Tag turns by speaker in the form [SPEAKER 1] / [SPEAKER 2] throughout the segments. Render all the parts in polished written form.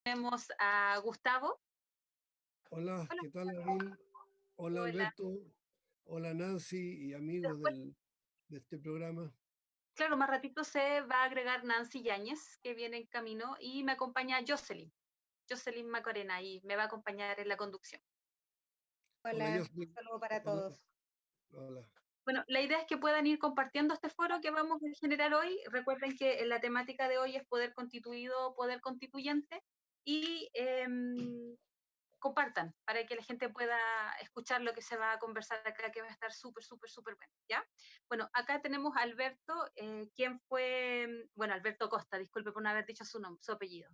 [SPEAKER 1] Tenemos a Gustavo.
[SPEAKER 2] Hola,
[SPEAKER 1] Hola.
[SPEAKER 2] ¿qué tal, Abril? Hola,
[SPEAKER 1] Hola.
[SPEAKER 2] Alberto. Hola, Nancy y amigos de este programa.
[SPEAKER 1] Claro, más ratito se va a agregar Nancy Yáñez, que viene en camino, y me acompaña Jocelyn Macarena, y me va a acompañar en la conducción.
[SPEAKER 3] Hola, un saludo para todos.
[SPEAKER 2] Hola.
[SPEAKER 1] Bueno, la idea es que puedan ir compartiendo este foro que vamos a generar hoy. Recuerden que la temática de hoy es poder constituido, poder constituyente, y compartan para que la gente pueda escuchar lo que se va a conversar acá, que va a estar súper, súper, súper bueno, ¿ya? Bueno, acá tenemos a Alberto, quien fue, bueno, Alberto Acosta, disculpe por no haber dicho su nombre, su apellido.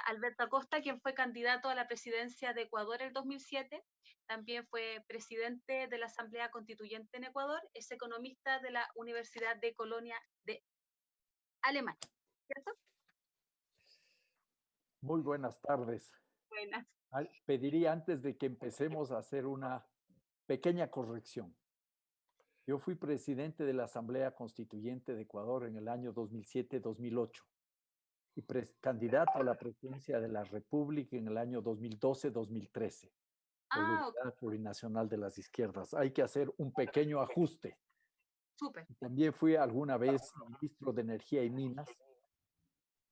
[SPEAKER 1] Alberto Acosta, quien fue candidato a la presidencia de Ecuador en el 2007, también fue presidente de la Asamblea Constituyente en Ecuador, es economista de la Universidad de Colonia de Alemania, ¿cierto?
[SPEAKER 4] Muy buenas tardes.
[SPEAKER 1] Buenas.
[SPEAKER 4] Pediría antes de que empecemos a hacer una pequeña corrección. Yo fui presidente de la Asamblea Constituyente de Ecuador en el año 2007-2008 y candidato a la presidencia de la República en el año 2012-2013 por la Unidad Plurinacional de las Izquierdas. Hay que hacer un pequeño ajuste.
[SPEAKER 1] Súper.
[SPEAKER 4] También fui alguna vez ministro de Energía y Minas,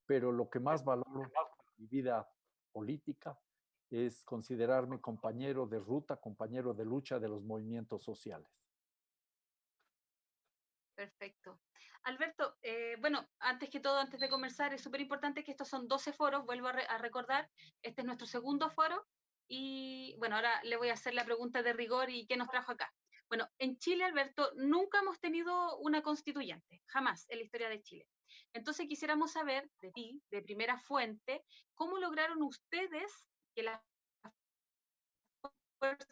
[SPEAKER 4] pero lo que más valoro en mi vida política es considerarme compañero de ruta, compañero de lucha de los movimientos sociales.
[SPEAKER 1] Perfecto. Alberto, bueno, antes que todo, antes de comenzar, es súper importante que estos son 12 foros, vuelvo a recordar, este es nuestro segundo foro, y bueno, ahora le voy a hacer la pregunta de rigor y qué nos trajo acá. Bueno, en Chile, Alberto, nunca hemos tenido una constituyente, jamás en la historia de Chile. Entonces quisiéramos saber de ti, de primera fuente, cómo lograron ustedes que las fuerzas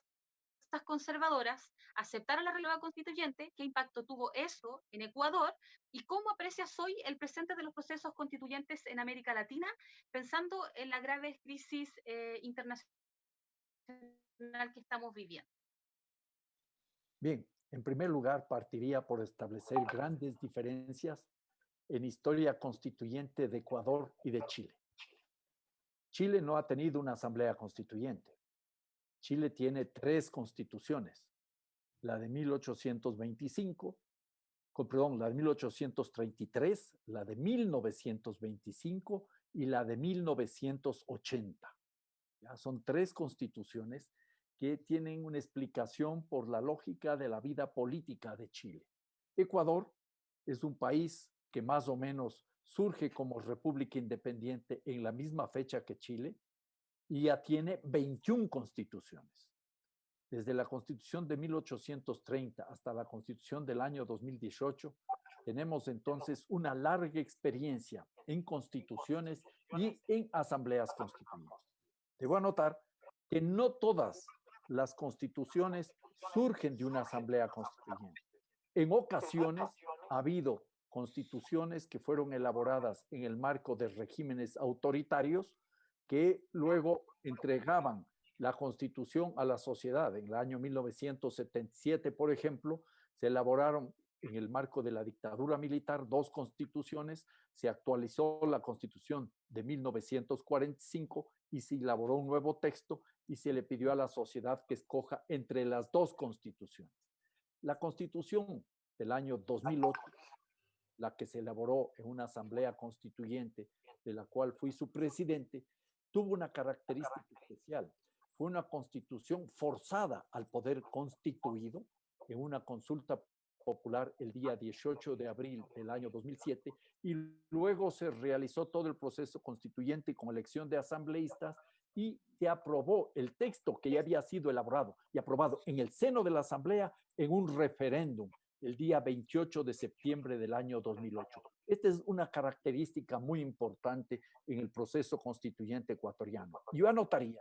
[SPEAKER 1] conservadoras aceptaron la reforma constituyente, qué impacto tuvo eso en Ecuador y cómo aprecias hoy el presente de los procesos constituyentes en América Latina, pensando en la grave crisis internacional que estamos viviendo.
[SPEAKER 4] Bien, en primer lugar partiría por establecer grandes diferencias en historia constituyente de Ecuador y de Chile. Chile no ha tenido una asamblea constituyente. Chile tiene 3 constituciones, la de 1825, la de 1833, la de 1925 y la de 1980. ¿Ya? Son 3 constituciones que tienen una explicación por la lógica de la vida política de Chile. Ecuador es un país que más o menos surge como república independiente en la misma fecha que Chile y ya tiene 21 constituciones. Desde la Constitución de 1830 hasta la Constitución del año 2018, tenemos entonces una larga experiencia en constituciones y en asambleas constituyentes. Debo anotar que no todas las constituciones surgen de una asamblea constituyente. En ocasiones ha habido constituciones que fueron elaboradas en el marco de regímenes autoritarios que luego entregaban la constitución a la sociedad. En el año 1977, por ejemplo, se elaboraron en el marco de la dictadura militar 2 constituciones, se actualizó la constitución de 1945 y se elaboró un nuevo texto y se le pidió a la sociedad que escoja entre las 2 constituciones. La constitución del año 2008, la que se elaboró en una asamblea constituyente, de la cual fui su presidente, tuvo una característica especial. Fue una constitución forzada al poder constituido en una consulta popular el día 18 de abril del año 2007 y luego se realizó todo el proceso constituyente con elección de asambleístas y se aprobó el texto que ya había sido elaborado y aprobado en el seno de la asamblea en un referéndum el día 28 de septiembre del año 2008. Esta es una característica muy importante en el proceso constituyente ecuatoriano. Yo anotaría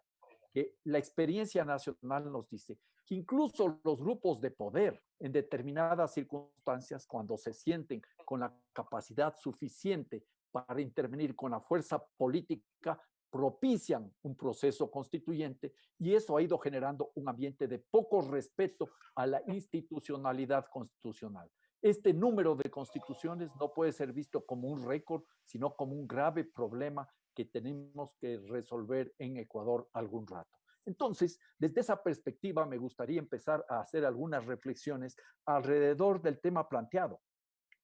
[SPEAKER 4] que la experiencia nacional nos dice que incluso los grupos de poder en determinadas circunstancias, cuando se sienten con la capacidad suficiente para intervenir con la fuerza política, propician un proceso constituyente y eso ha ido generando un ambiente de poco respeto a la institucionalidad constitucional. Este número de constituciones no puede ser visto como un récord, sino como un grave problema que tenemos que resolver en Ecuador algún rato. Entonces, desde esa perspectiva, me gustaría empezar a hacer algunas reflexiones alrededor del tema planteado.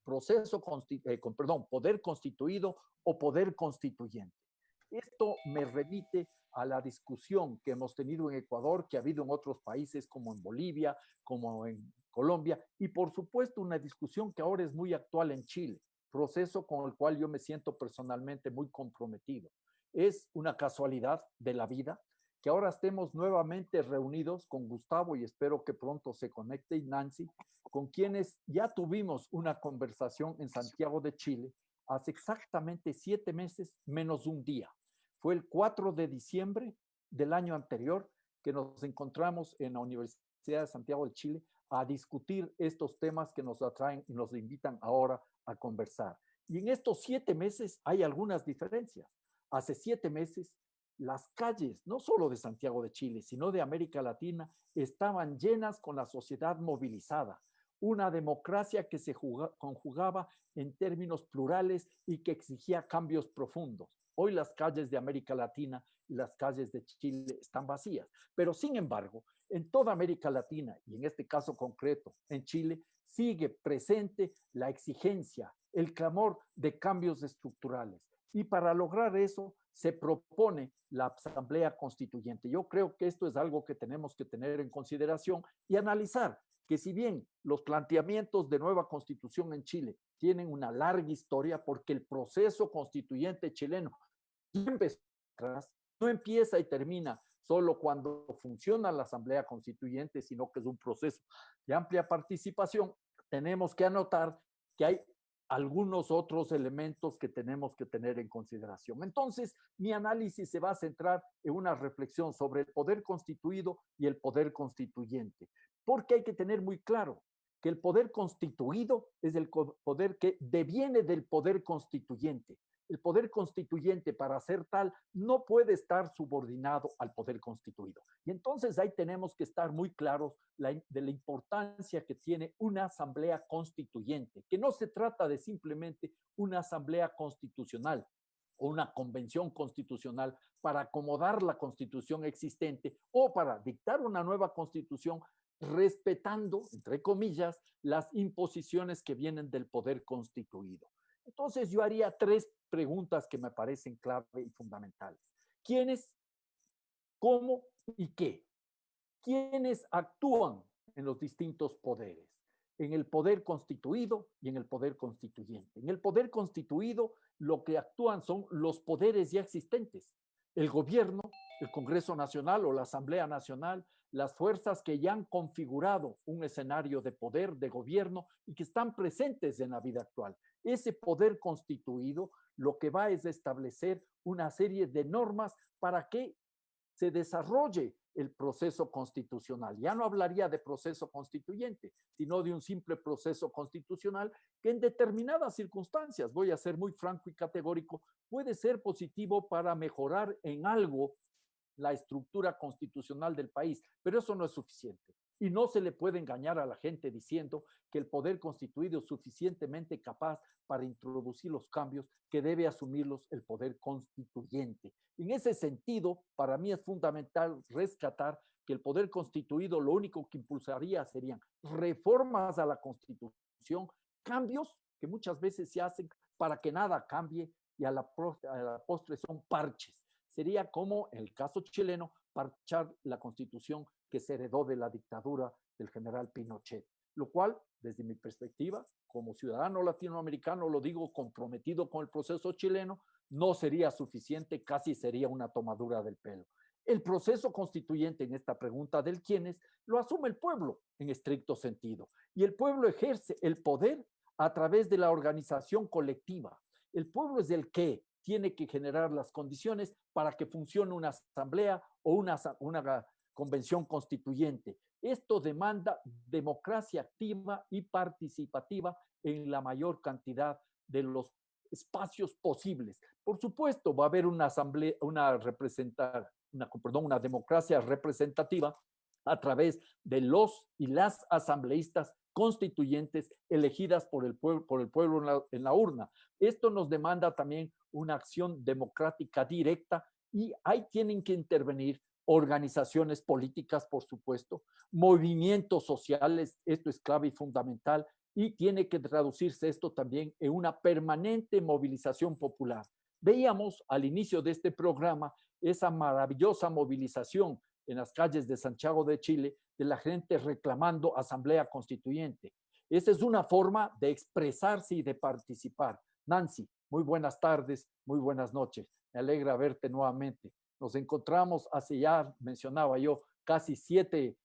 [SPEAKER 4] Poder constituido o poder constituyente. Esto me remite a la discusión que hemos tenido en Ecuador, que ha habido en otros países como en Bolivia, como en Colombia, y por supuesto una discusión que ahora es muy actual en Chile, proceso con el cual yo me siento personalmente muy comprometido. Es una casualidad de la vida que ahora estemos nuevamente reunidos con Gustavo y espero que pronto se conecte y Nancy, con quienes ya tuvimos una conversación en Santiago de Chile hace exactamente 7 meses menos un día. Fue el 4 de diciembre del año anterior que nos encontramos en la Universidad de Santiago de Chile a discutir estos temas que nos atraen y nos invitan ahora a conversar. Y en estos 7 meses hay algunas diferencias. Hace 7 meses, las calles, no solo de Santiago de Chile, sino de América Latina, estaban llenas con la sociedad movilizada. Una democracia que se conjugaba en términos plurales y que exigía cambios profundos. Hoy las calles de América Latina y las calles de Chile están vacías, pero sin embargo, en toda América Latina y en este caso concreto en Chile, sigue presente la exigencia, el clamor de cambios estructurales. Y para lograr eso se propone la Asamblea Constituyente. Yo creo que esto es algo que tenemos que tener en consideración y analizar que si bien los planteamientos de nueva constitución en Chile tienen una larga historia porque el proceso constituyente chileno no empieza y termina solo cuando funciona la Asamblea Constituyente, sino que es un proceso de amplia participación, tenemos que anotar que hay algunos otros elementos que tenemos que tener en consideración. Entonces, mi análisis se va a centrar en una reflexión sobre el poder constituido y el poder constituyente, porque hay que tener muy claro que el poder constituido es el poder que deviene del poder constituyente. El poder constituyente, para ser tal, no puede estar subordinado al poder constituido. Y entonces ahí tenemos que estar muy claros de la importancia que tiene una asamblea constituyente, que no se trata de simplemente una asamblea constitucional o una convención constitucional para acomodar la constitución existente o para dictar una nueva constitución respetando, entre comillas, las imposiciones que vienen del poder constituido. Entonces yo haría 3 preguntas que me parecen clave y fundamentales. ¿Quiénes, cómo y qué? ¿Quiénes actúan en los distintos poderes? en el poder constituido y en el poder constituyente. En el poder constituido lo que actúan son los poderes ya existentes. El gobierno, el Congreso Nacional o la Asamblea Nacional, las fuerzas que ya han configurado un escenario de poder, de gobierno y que están presentes en la vida actual. Ese poder constituido lo que va es establecer una serie de normas para que se desarrolle el proceso constitucional. Ya no hablaría de proceso constituyente, sino de un simple proceso constitucional que en determinadas circunstancias, voy a ser muy franco y categórico, puede ser positivo para mejorar en algo la estructura constitucional del país, pero eso no es suficiente. Y no se le puede engañar a la gente diciendo que el poder constituido es suficientemente capaz para introducir los cambios que debe asumirlos el poder constituyente. En ese sentido, para mí es fundamental rescatar que el poder constituido lo único que impulsaría serían reformas a la Constitución, cambios que muchas veces se hacen para que nada cambie y a la postre son parches. Sería como en el caso chileno, parchar la Constitución que se heredó de la dictadura del general Pinochet, lo cual, desde mi perspectiva, como ciudadano latinoamericano, lo digo comprometido con el proceso chileno, no sería suficiente, casi sería una tomadura del pelo. El proceso constituyente en esta pregunta del quiénes lo asume el pueblo en estricto sentido, y el pueblo ejerce el poder a través de la organización colectiva. El pueblo es el que tiene que generar las condiciones para que funcione una asamblea o una convención constituyente. Esto demanda democracia activa y participativa en la mayor cantidad de los espacios posibles. Por supuesto, va a haber una asamblea, una democracia representativa a través de los y las asambleístas constituyentes elegidas por el pueblo en la urna. Esto nos demanda también una acción democrática directa y ahí tienen que intervenir organizaciones políticas, por supuesto, movimientos sociales, esto es clave y fundamental, y tiene que traducirse esto también en una permanente movilización popular. Veíamos al inicio de este programa esa maravillosa movilización en las calles de Santiago de Chile de la gente reclamando asamblea constituyente. Esa es una forma de expresarse y de participar. Nancy, muy buenas tardes, muy buenas noches. Me alegra verte nuevamente. Nos encontramos hace ya, mencionaba yo, casi siete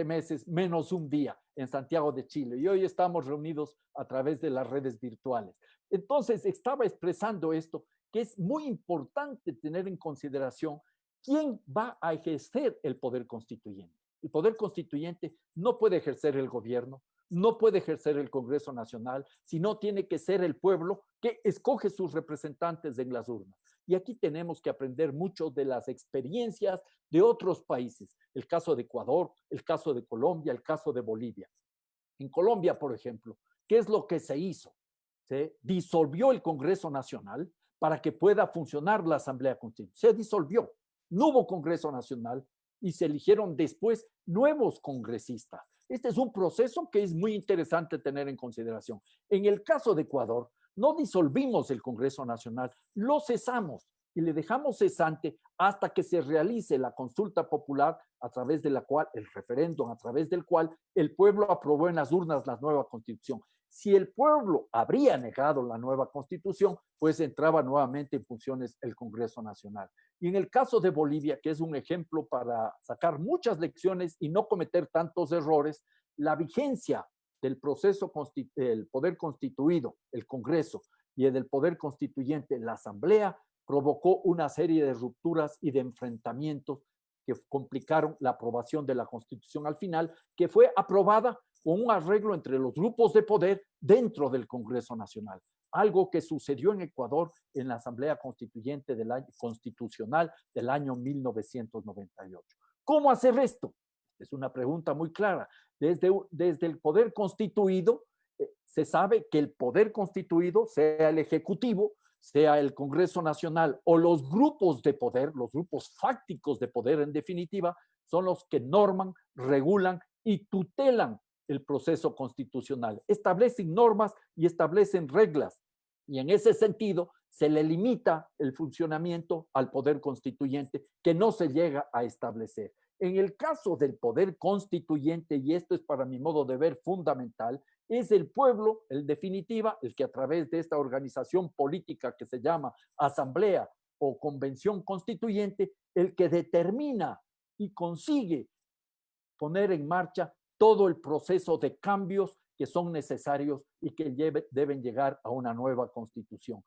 [SPEAKER 4] meses, menos un día en Santiago de Chile. Y hoy estamos reunidos a través de las redes virtuales. Entonces, estaba expresando esto, que es muy importante tener en consideración quién va a ejercer el poder constituyente. El poder constituyente no puede ejercer el gobierno, no puede ejercer el Congreso Nacional, sino tiene que ser el pueblo que escoge sus representantes en las urnas. Y aquí tenemos que aprender mucho de las experiencias de otros países. El caso de Ecuador, el caso de Colombia, el caso de Bolivia. En Colombia, por ejemplo, ¿qué es lo que se hizo? Se disolvió el Congreso Nacional para que pueda funcionar la Asamblea Constituyente. Se disolvió. No hubo Congreso Nacional y se eligieron después nuevos congresistas. Este es un proceso que es muy interesante tener en consideración. En el caso de Ecuador, no disolvimos el Congreso Nacional, lo cesamos y le dejamos cesante hasta que se realice la consulta popular a través de la cual, el referéndum a través del cual el pueblo aprobó en las urnas la nueva constitución. Si el pueblo habría negado la nueva constitución, pues entraba nuevamente en funciones el Congreso Nacional. Y en el caso de Bolivia, que es un ejemplo para sacar muchas lecciones y no cometer tantos errores, la vigencia del proceso, el poder constituido, el Congreso, y del poder constituyente, la Asamblea, provocó una serie de rupturas y de enfrentamientos que complicaron la aprobación de la Constitución al final, que fue aprobada con un arreglo entre los grupos de poder dentro del Congreso Nacional. Algo que sucedió en Ecuador en la Asamblea Constitucional del año 1998. ¿Cómo hacer esto? Es una pregunta muy clara. Desde el poder constituido, se sabe que el poder constituido, sea el Ejecutivo, sea el Congreso Nacional o los grupos de poder, los grupos fácticos de poder en definitiva, son los que norman, regulan y tutelan el proceso constitucional. Establecen normas y establecen reglas. Y en ese sentido, se le limita el funcionamiento al poder constituyente que no se llega a establecer. En el caso del poder constituyente, y esto es para mi modo de ver fundamental, Es el pueblo, en definitiva, el que a través de esta organización política que se llama asamblea o convención constituyente, el que determina y consigue poner en marcha todo el proceso de cambios que son necesarios y que deben llegar a una nueva constitución.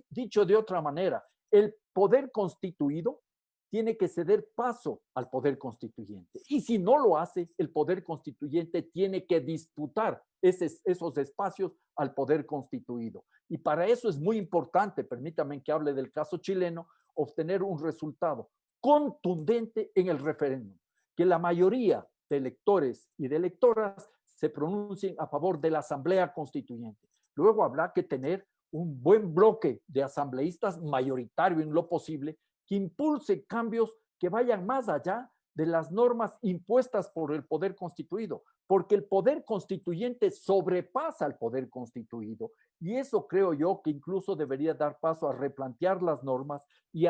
[SPEAKER 4] Dicho de otra manera, el poder constituido tiene que ceder paso al poder constituyente. Y si no lo hace, el poder constituyente tiene que disputar esos espacios al poder constituido. Y para eso es muy importante, permítanme que hable del caso chileno, obtener un resultado contundente en el referéndum, que la mayoría de electores y de electoras se pronuncien a favor de la Asamblea Constituyente. Luego habrá que tener un buen bloque de asambleístas mayoritario en lo posible que impulse cambios que vayan más allá de las normas impuestas por el poder constituido, porque el poder constituyente sobrepasa al poder constituido y eso creo yo que incluso debería dar paso a replantear las normas y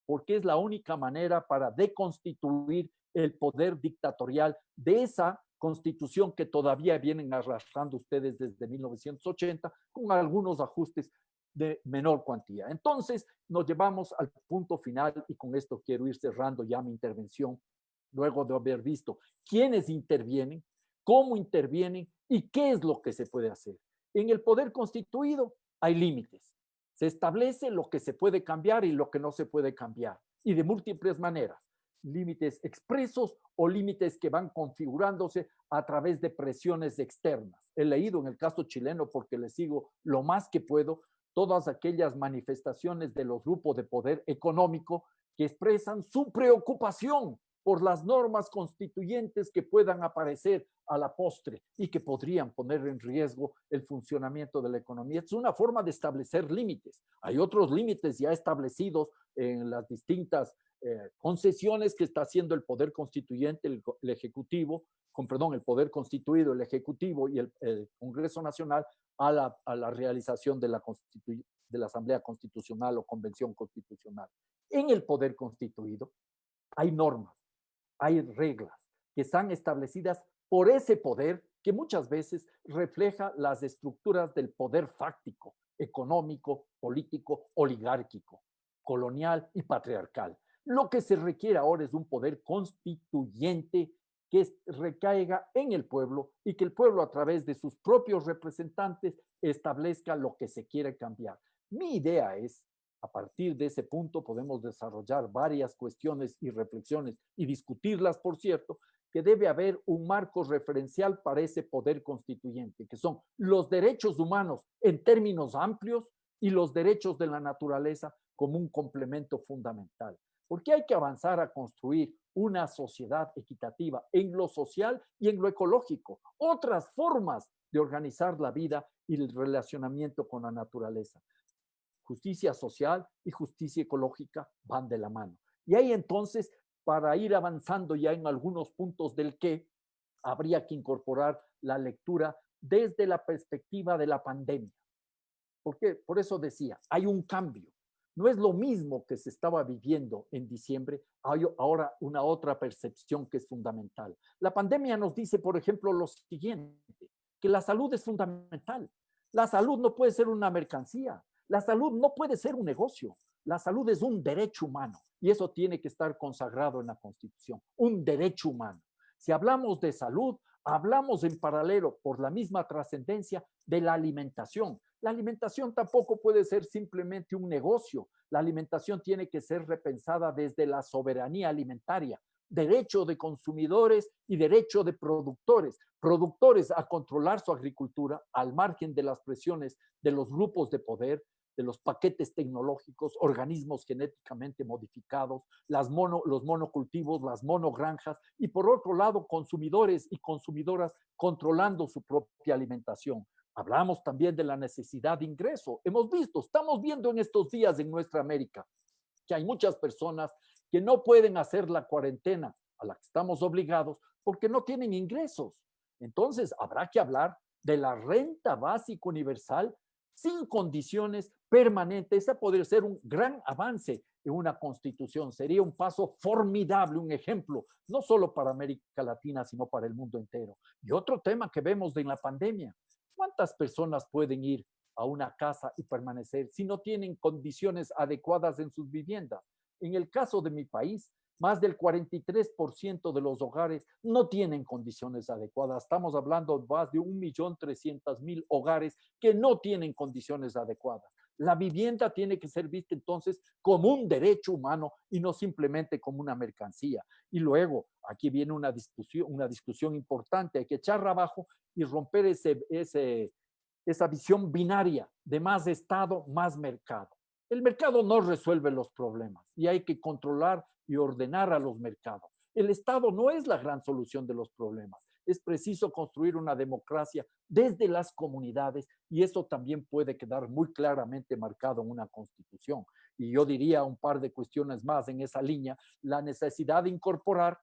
[SPEAKER 4] porque es la única manera para deconstituir el poder dictatorial de esa constitución que todavía vienen arrastrando ustedes desde 1980 con algunos ajustes de menor cuantía. Entonces, nos llevamos al punto final y con esto quiero ir cerrando ya mi intervención, luego de haber visto quiénes intervienen, cómo intervienen y qué es lo que se puede hacer. En el poder constituido hay límites. Se establece lo que se puede cambiar y lo que no se puede cambiar, y de múltiples maneras. Límites expresos o límites que van configurándose a través de presiones externas. He leído en el caso chileno, porque le sigo lo más que puedo, todas aquellas manifestaciones de los grupos de poder económico que expresan su preocupación por las normas constituyentes que puedan aparecer a la postre y que podrían poner en riesgo el funcionamiento de la economía. Es una forma de establecer límites. Hay otros límites ya establecidos en las distintas concesiones que está haciendo el poder constituyente, el ejecutivo, el poder constituido, el ejecutivo y el Congreso Nacional a la realización de la Asamblea Constitucional o Convención Constitucional. En el poder constituido hay normas, hay reglas que están establecidas por ese poder que muchas veces refleja las estructuras del poder fáctico, económico, político, oligárquico, colonial y patriarcal. Lo que se requiere ahora es un poder constituyente que recaiga en el pueblo y que el pueblo a través de sus propios representantes establezca lo que se quiere cambiar. Mi idea es, a partir de ese punto podemos desarrollar varias cuestiones y reflexiones y discutirlas, por cierto, que debe haber un marco referencial para ese poder constituyente, que son los derechos humanos en términos amplios y los derechos de la naturaleza como un complemento fundamental. Porque hay que avanzar a construir una sociedad equitativa en lo social y en lo ecológico, otras formas de organizar la vida y el relacionamiento con la naturaleza. Justicia social y justicia ecológica van de la mano. Y ahí entonces, para ir avanzando ya en algunos puntos del qué, habría que incorporar la lectura desde la perspectiva de la pandemia. Porque, por eso decía, hay un cambio. No es lo mismo que se estaba viviendo en diciembre, hay ahora una otra percepción que es fundamental. La pandemia nos dice, por ejemplo, lo siguiente, que la salud es fundamental. La salud no puede ser una mercancía. La salud no puede ser un negocio. La salud es un derecho humano y eso tiene que estar consagrado en la Constitución, un derecho humano. Si hablamos de salud, hablamos en paralelo, por la misma trascendencia, de la alimentación. La alimentación tampoco puede ser simplemente un negocio. La alimentación tiene que ser repensada desde la soberanía alimentaria, derecho de consumidores y derecho de productores. Productores a controlar su agricultura al margen de las presiones de los grupos de poder, de los paquetes tecnológicos, organismos genéticamente modificados, los monocultivos, las monogranjas, y por otro lado, consumidores y consumidoras controlando su propia alimentación. Hablamos también de la necesidad de ingreso. Estamos viendo en estos días en nuestra América que hay muchas personas que no pueden hacer la cuarentena a la que estamos obligados porque no tienen ingresos. Entonces, habrá que hablar de la renta básica universal sin condiciones permanentes. Esa podría ser un gran avance en una constitución. Sería un paso formidable, un ejemplo, no solo para América Latina, sino para el mundo entero. Y otro tema que vemos de la pandemia, ¿cuántas personas pueden ir a una casa y permanecer si no tienen condiciones adecuadas en sus viviendas? En el caso de mi país, más del 43% de los hogares no tienen condiciones adecuadas. Estamos hablando de más de 1.300.000 hogares que no tienen condiciones adecuadas. La vivienda tiene que ser vista entonces como un derecho humano y no simplemente como una mercancía. Y luego, aquí viene una discusión importante. Hay que echar abajo y romper esa visión binaria de más Estado, más mercado. El mercado no resuelve los problemas y hay que controlar y ordenar a los mercados. El Estado no es la gran solución de los problemas. Es preciso construir una democracia desde las comunidades y eso también puede quedar muy claramente marcado en una constitución. Y yo diría un par de cuestiones más en esa línea, la necesidad de incorporar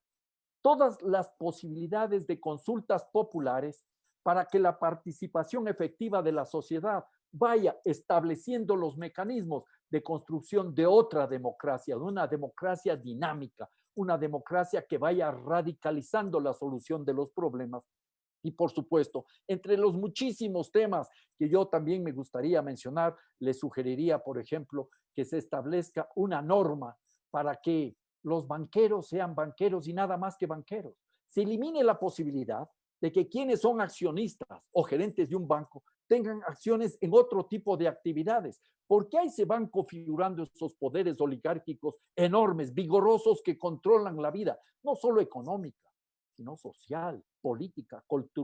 [SPEAKER 4] todas las posibilidades de consultas populares para que la participación efectiva de la sociedad vaya estableciendo los mecanismos de construcción de otra democracia, de una democracia dinámica, una democracia que vaya radicalizando la solución de los problemas. Y por supuesto, entre los muchísimos temas que yo también me gustaría mencionar, le sugeriría, por ejemplo, que se establezca una norma para que los banqueros sean banqueros y nada más que banqueros. Se elimine la posibilidad de que quienes son accionistas o gerentes de un banco tengan acciones en otro tipo de actividades. ¿Por qué ahí se van configurando esos poderes oligárquicos enormes, vigorosos, que controlan la vida, no solo económica, sino social, política,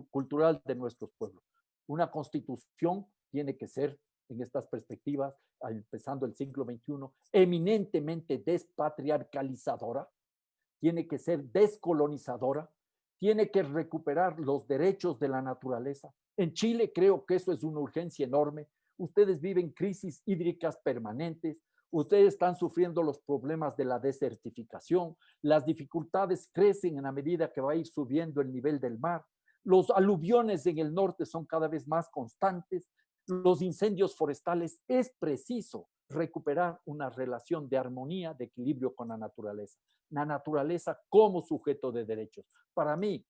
[SPEAKER 4] cultural de nuestros pueblos? Una constitución tiene que ser, en estas perspectivas, empezando el siglo XXI, eminentemente despatriarcalizadora, tiene que ser descolonizadora, tiene que recuperar los derechos de la naturaleza. En Chile creo que eso es una urgencia enorme. Ustedes viven crisis hídricas permanentes, ustedes están sufriendo los problemas de la desertificación, las dificultades crecen en la medida que va a ir subiendo el nivel del mar, los aluviones en el norte son cada vez más constantes, los incendios forestales. Es preciso recuperar una relación de armonía, de equilibrio con la naturaleza como sujeto de derechos. Para mí,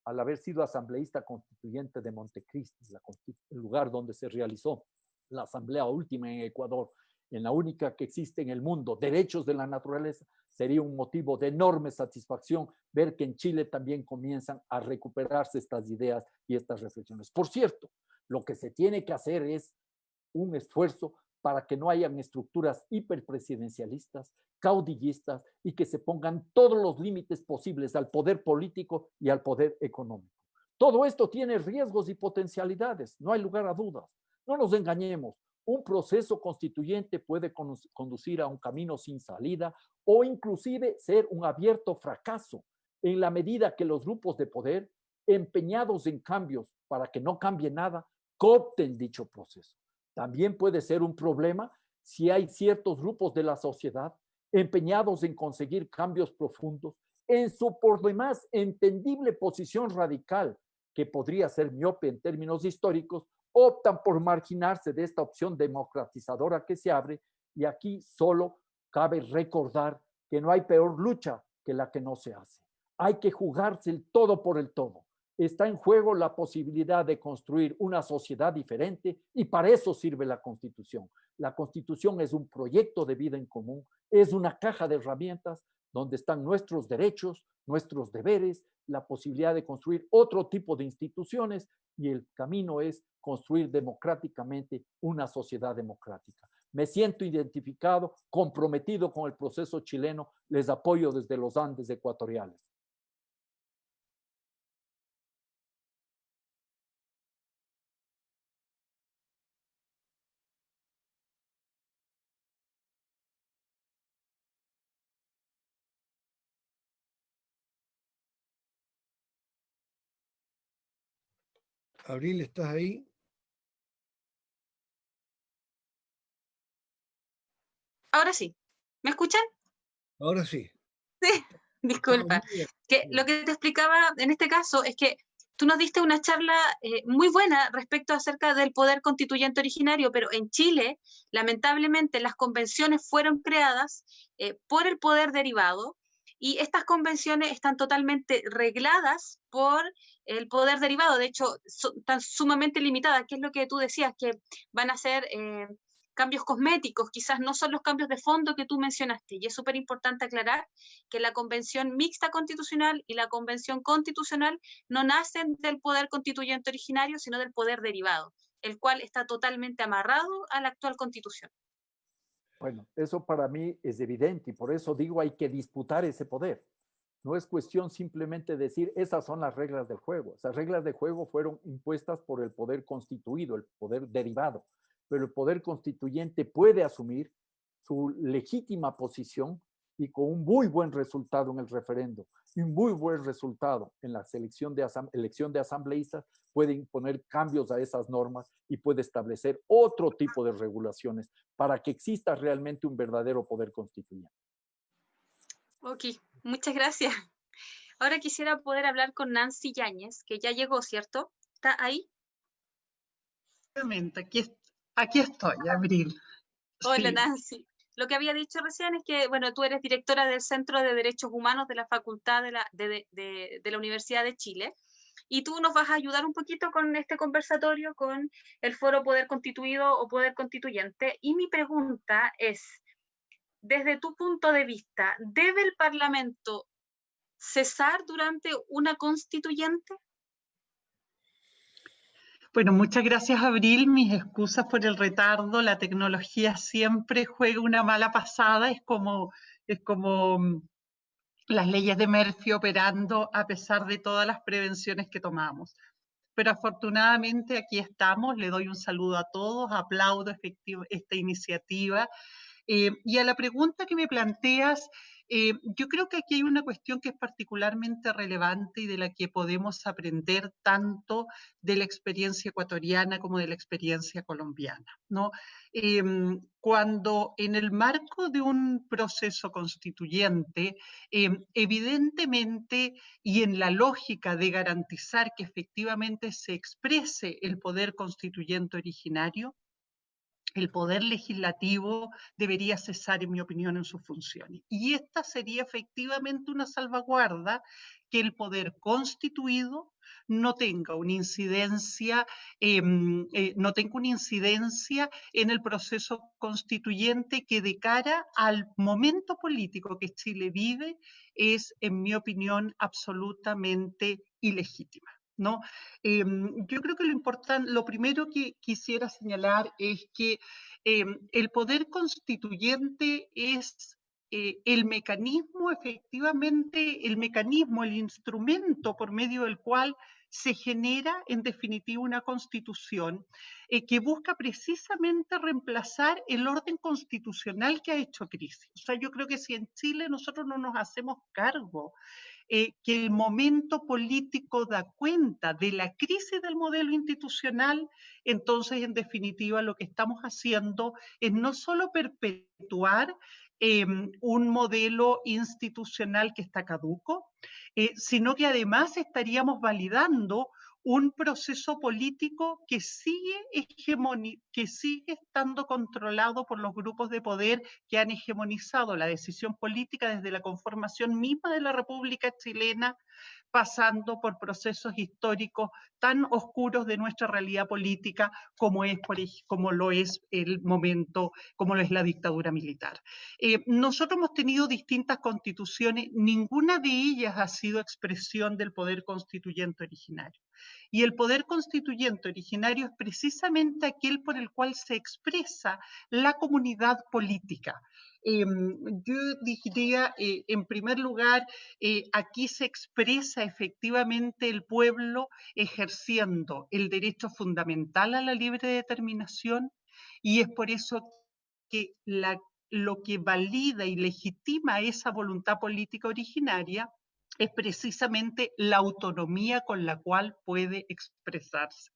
[SPEAKER 4] al haber sido asambleísta constituyente de Montecristi, el lugar donde se realizó la asamblea última en Ecuador, en la única que existe en el mundo, derechos de la naturaleza, sería un motivo de enorme satisfacción ver que en Chile también comienzan a recuperarse estas ideas y estas reflexiones. Por cierto, lo que se tiene que hacer es un esfuerzo para que no hayan estructuras hiperpresidencialistas, caudillistas y que se pongan todos los límites posibles al poder político y al poder económico. Todo esto tiene riesgos y potencialidades, no hay lugar a dudas. No nos engañemos, un proceso constituyente puede conducir a un camino sin salida o inclusive ser un abierto fracaso en la medida que los grupos de poder, empeñados en cambios para que no cambie nada, coopten dicho proceso. También puede ser un problema si hay ciertos grupos de la sociedad empeñados en conseguir cambios profundos en su por demás entendible posición radical, que podría ser miope en términos históricos, optan por marginarse de esta opción democratizadora que se abre. Y aquí solo cabe recordar que no hay peor lucha que la que no se hace. Hay que jugarse el todo por el todo. Está en juego la posibilidad de construir una sociedad diferente y para eso sirve la Constitución. La Constitución es un proyecto de vida en común, es una caja de herramientas donde están nuestros derechos, nuestros deberes, la posibilidad de construir otro tipo de instituciones y el camino es construir democráticamente una sociedad democrática. Me siento identificado, comprometido con el proceso chileno, les apoyo desde los Andes ecuatoriales.
[SPEAKER 2] Abril, ¿estás ahí?
[SPEAKER 1] Ahora sí. ¿Me escuchan?
[SPEAKER 2] Ahora sí.
[SPEAKER 1] Sí, disculpa. Que lo que te explicaba en este caso es que tú nos diste una charla muy buena respecto acerca del poder constituyente originario, pero en Chile, lamentablemente, las convenciones fueron creadas por el poder derivado, y estas convenciones están totalmente regladas por el poder derivado. De hecho, están sumamente limitadas, que es lo que tú decías, que van a ser cambios cosméticos, quizás no son los cambios de fondo que tú mencionaste. Y es súper importante aclarar que la Convención Mixta Constitucional y la Convención Constitucional no nacen del poder constituyente originario, sino del poder derivado, el cual está totalmente amarrado a la actual Constitución.
[SPEAKER 4] Bueno, eso para mí es evidente y por eso digo hay que disputar ese poder. No es cuestión simplemente decir esas son las reglas del juego. Esas reglas de juego fueron impuestas por el poder constituido, el poder derivado, pero el poder constituyente puede asumir su legítima posición y con un muy buen resultado en el referendo y un muy buen resultado en la elección de asambleístas, puede imponer cambios a esas normas y puede establecer otro tipo de regulaciones para que exista realmente un verdadero poder constituyente.
[SPEAKER 1] Ok, muchas gracias. Ahora quisiera poder hablar con Nancy Yáñez, que ya llegó, ¿cierto? ¿Está ahí?
[SPEAKER 5] Aquí estoy, Abril.
[SPEAKER 1] Hola,
[SPEAKER 5] Sí.
[SPEAKER 1] Nancy. Lo que había dicho recién es que, bueno, tú eres directora del Centro de Derechos Humanos de la Facultad de la Universidad de Chile, y tú nos vas a ayudar un poquito con este conversatorio, con el foro Poder Constituido o Poder Constituyente. Y mi pregunta es, desde tu punto de vista, ¿debe el Parlamento cesar durante una constituyente?
[SPEAKER 5] Bueno, muchas gracias, Abril. Mis excusas por el retardo. La tecnología siempre juega una mala pasada. Es como las leyes de Murphy operando a pesar de todas las prevenciones que tomamos. Pero afortunadamente aquí estamos. Le doy un saludo a todos. Aplaudo esta iniciativa. Y a la pregunta que me planteas, yo creo que aquí hay una cuestión que es particularmente relevante y de la que podemos aprender tanto de la experiencia ecuatoriana como de la experiencia colombiana, ¿no? Cuando en el marco de un proceso constituyente, evidentemente y en la lógica de garantizar que efectivamente se exprese el poder constituyente originario, el poder legislativo debería cesar, en mi opinión, en sus funciones. Y esta sería efectivamente una salvaguarda, que el poder constituido no tenga una incidencia, en el proceso constituyente, que de cara al momento político que Chile vive es, en mi opinión, absolutamente ilegítima, ¿no? Yo creo que lo primero que quisiera señalar es que el poder constituyente es el mecanismo, efectivamente, el instrumento por medio del cual se genera, en definitiva, una constitución que busca precisamente reemplazar el orden constitucional que ha hecho crisis. O sea, yo creo que si en Chile nosotros no nos hacemos cargo que el momento político da cuenta de la crisis del modelo institucional, entonces, en definitiva, lo que estamos haciendo es no solo perpetuar un modelo institucional que está caduco, sino que además estaríamos validando un proceso político que sigue estando controlado por los grupos de poder que han hegemonizado la decisión política desde la conformación misma de la República Chilena, pasando por procesos históricos tan oscuros de nuestra realidad política como lo es la dictadura militar. Nosotros hemos tenido distintas constituciones, ninguna de ellas ha sido expresión del poder constituyente originario. Y el poder constituyente originario es precisamente aquel por el cual se expresa la comunidad política. Yo diría, en primer lugar, aquí se expresa efectivamente el pueblo ejerciendo el derecho fundamental a la libre determinación, y es por eso que lo que valida y legitima esa voluntad política originaria es precisamente la autonomía con la cual puede expresarse.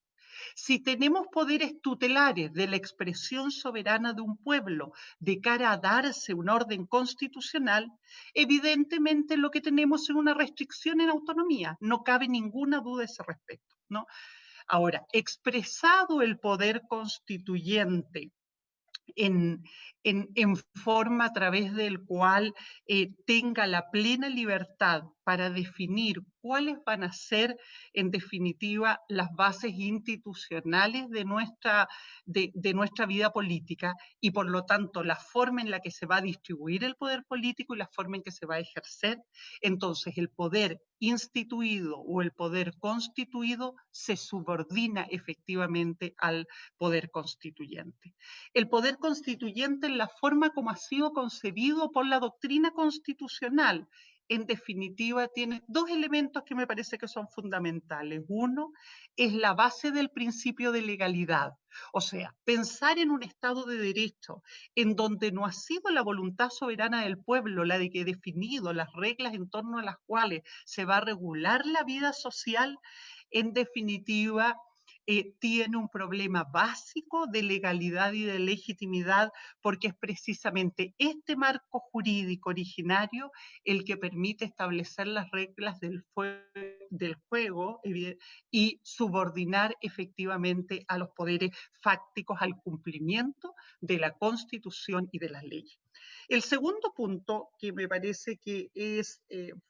[SPEAKER 5] Si tenemos poderes tutelares de la expresión soberana de un pueblo de cara a darse un orden constitucional, evidentemente lo que tenemos es una restricción en autonomía. No cabe ninguna duda a ese respecto, ¿no? Ahora, expresado el poder constituyente en forma a través del cual tenga la plena libertad para definir cuáles van a ser, en definitiva, las bases institucionales de nuestra vida política y, por lo tanto, la forma en la que se va a distribuir el poder político y la forma en que se va a ejercer. Entonces, el poder instituido o el poder constituido se subordina efectivamente al poder constituyente. El poder constituyente en la forma como ha sido concebido por la doctrina constitucional, en definitiva, tiene dos elementos que me parece que son fundamentales. Uno es la base del principio de legalidad. O sea, pensar en un Estado de Derecho en donde no ha sido la voluntad soberana del pueblo la de que ha definido las reglas en torno a las cuales se va a regular la vida social, en definitiva, tiene un problema básico de legalidad y de legitimidad, porque es precisamente este marco jurídico originario el que permite establecer las reglas del juego y subordinar efectivamente a los poderes fácticos al cumplimiento de la Constitución y de las leyes. El segundo punto que me parece que es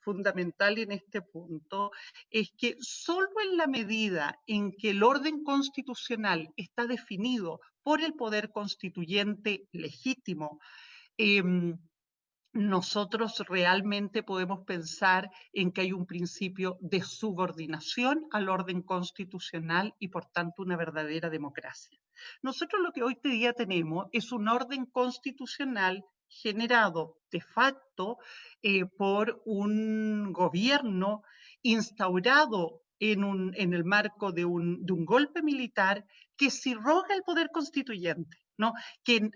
[SPEAKER 5] fundamental en este punto es que solo en la medida en que el orden constitucional está definido por el poder constituyente legítimo, nosotros realmente podemos pensar en que hay un principio de subordinación al orden constitucional y por tanto una verdadera democracia. Nosotros lo que hoy día tenemos es un orden constitucional generado de facto por un gobierno instaurado en el marco de un golpe militar que sirroga el poder constituyente, ¿no? Que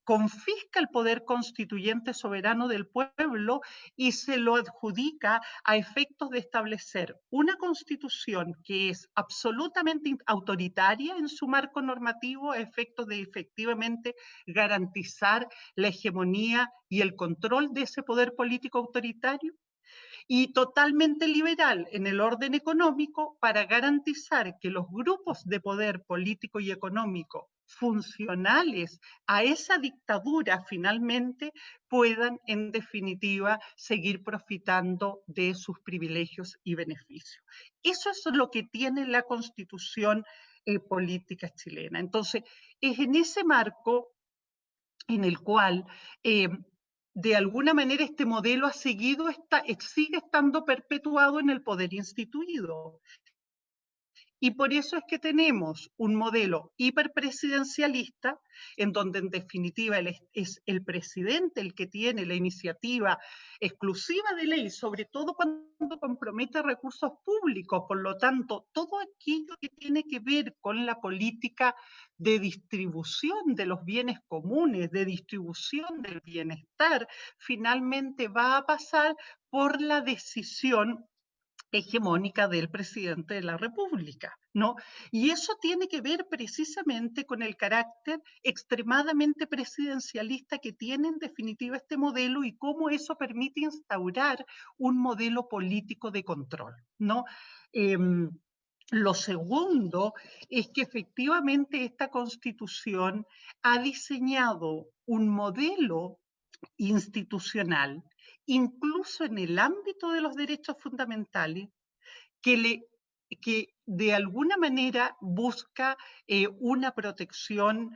[SPEAKER 5] confisca el poder constituyente soberano del pueblo y se lo adjudica a efectos de establecer una constitución que es absolutamente autoritaria en su marco normativo, a efectos de efectivamente garantizar la hegemonía y el control de ese poder político autoritario, y totalmente liberal en el orden económico para garantizar que los grupos de poder político y económico funcionales a esa dictadura finalmente puedan en definitiva seguir profitando de sus privilegios y beneficios. Eso es lo que tiene la Constitución política chilena. Entonces, es en ese marco en el cual de alguna manera este modelo sigue estando perpetuado en el poder instituido. Y por eso es que tenemos un modelo hiperpresidencialista, en donde en definitiva es el presidente el que tiene la iniciativa exclusiva de ley, sobre todo cuando compromete recursos públicos. Por lo tanto, todo aquello que tiene que ver con la política de distribución de los bienes comunes, de distribución del bienestar, finalmente va a pasar por la decisión hegemónica del presidente de la República, ¿no? Y eso tiene que ver precisamente con el carácter extremadamente presidencialista que tiene en definitiva este modelo y cómo eso permite instaurar un modelo político de control, ¿no? Lo segundo es que efectivamente esta Constitución ha diseñado un modelo institucional, incluso en el ámbito de los derechos fundamentales, que de alguna manera busca una protección,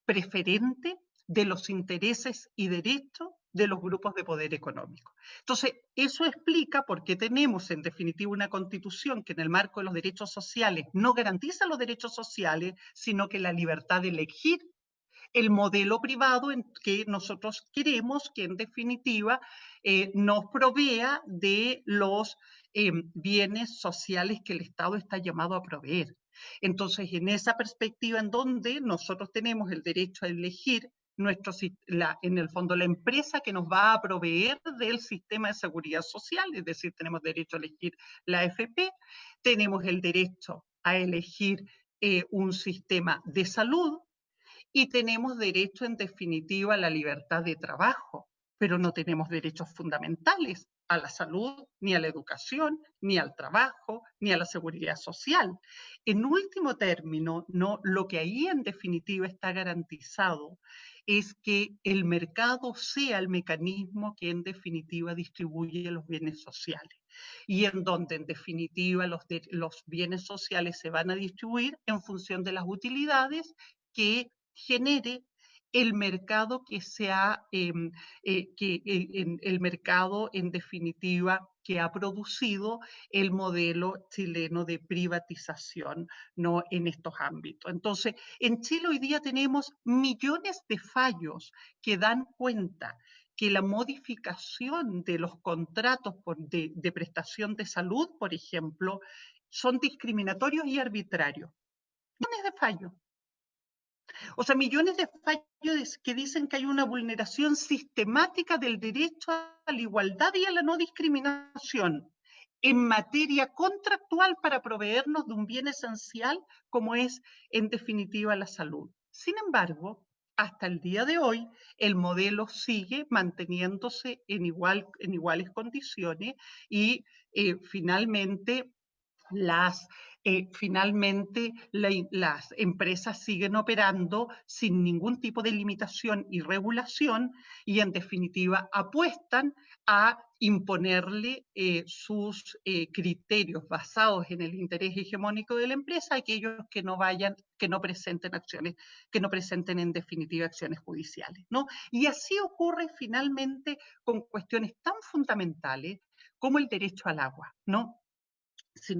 [SPEAKER 5] preferente de los intereses y derechos de los grupos de poder económico. Entonces, eso explica por qué tenemos en definitiva una Constitución que en el marco de los derechos sociales no garantiza los derechos sociales, sino que la libertad de elegir el modelo privado en que nosotros queremos que en definitiva nos provea de los bienes sociales que el Estado está llamado a proveer. Entonces, en esa perspectiva en donde nosotros tenemos el derecho a elegir en el fondo la empresa que nos va a proveer del sistema de seguridad social, es decir, tenemos derecho a elegir la AFP, tenemos el derecho a elegir un sistema de salud y tenemos derecho en definitiva a la libertad de trabajo, pero no tenemos derechos fundamentales a la salud, ni a la educación, ni al trabajo, ni a la seguridad social. En último término, ¿no? Lo que ahí en definitiva está garantizado es que el mercado sea el mecanismo que en definitiva distribuye los bienes sociales y en donde en definitiva los bienes sociales se van a distribuir en función de las utilidades que genere el mercado el mercado en definitiva que ha producido el modelo chileno de privatización, ¿no? En estos ámbitos. Entonces, en Chile hoy día tenemos millones de fallos que dan cuenta que la modificación de los contratos de prestación de salud, por ejemplo, son discriminatorios y arbitrarios. Millones de fallos. O sea, millones de fallos que dicen que hay una vulneración sistemática del derecho a la igualdad y a la no discriminación en materia contractual para proveernos de un bien esencial como es, en definitiva, la salud. Sin embargo, hasta el día de hoy, el modelo sigue manteniéndose en iguales condiciones y finalmente las empresas siguen operando sin ningún tipo de limitación y regulación y en definitiva apuestan a imponerle sus criterios basados en el interés hegemónico de la empresa a aquellos que no presenten en definitiva acciones judiciales, ¿no? Y así ocurre finalmente con cuestiones tan fundamentales como el derecho al agua, ¿no? Si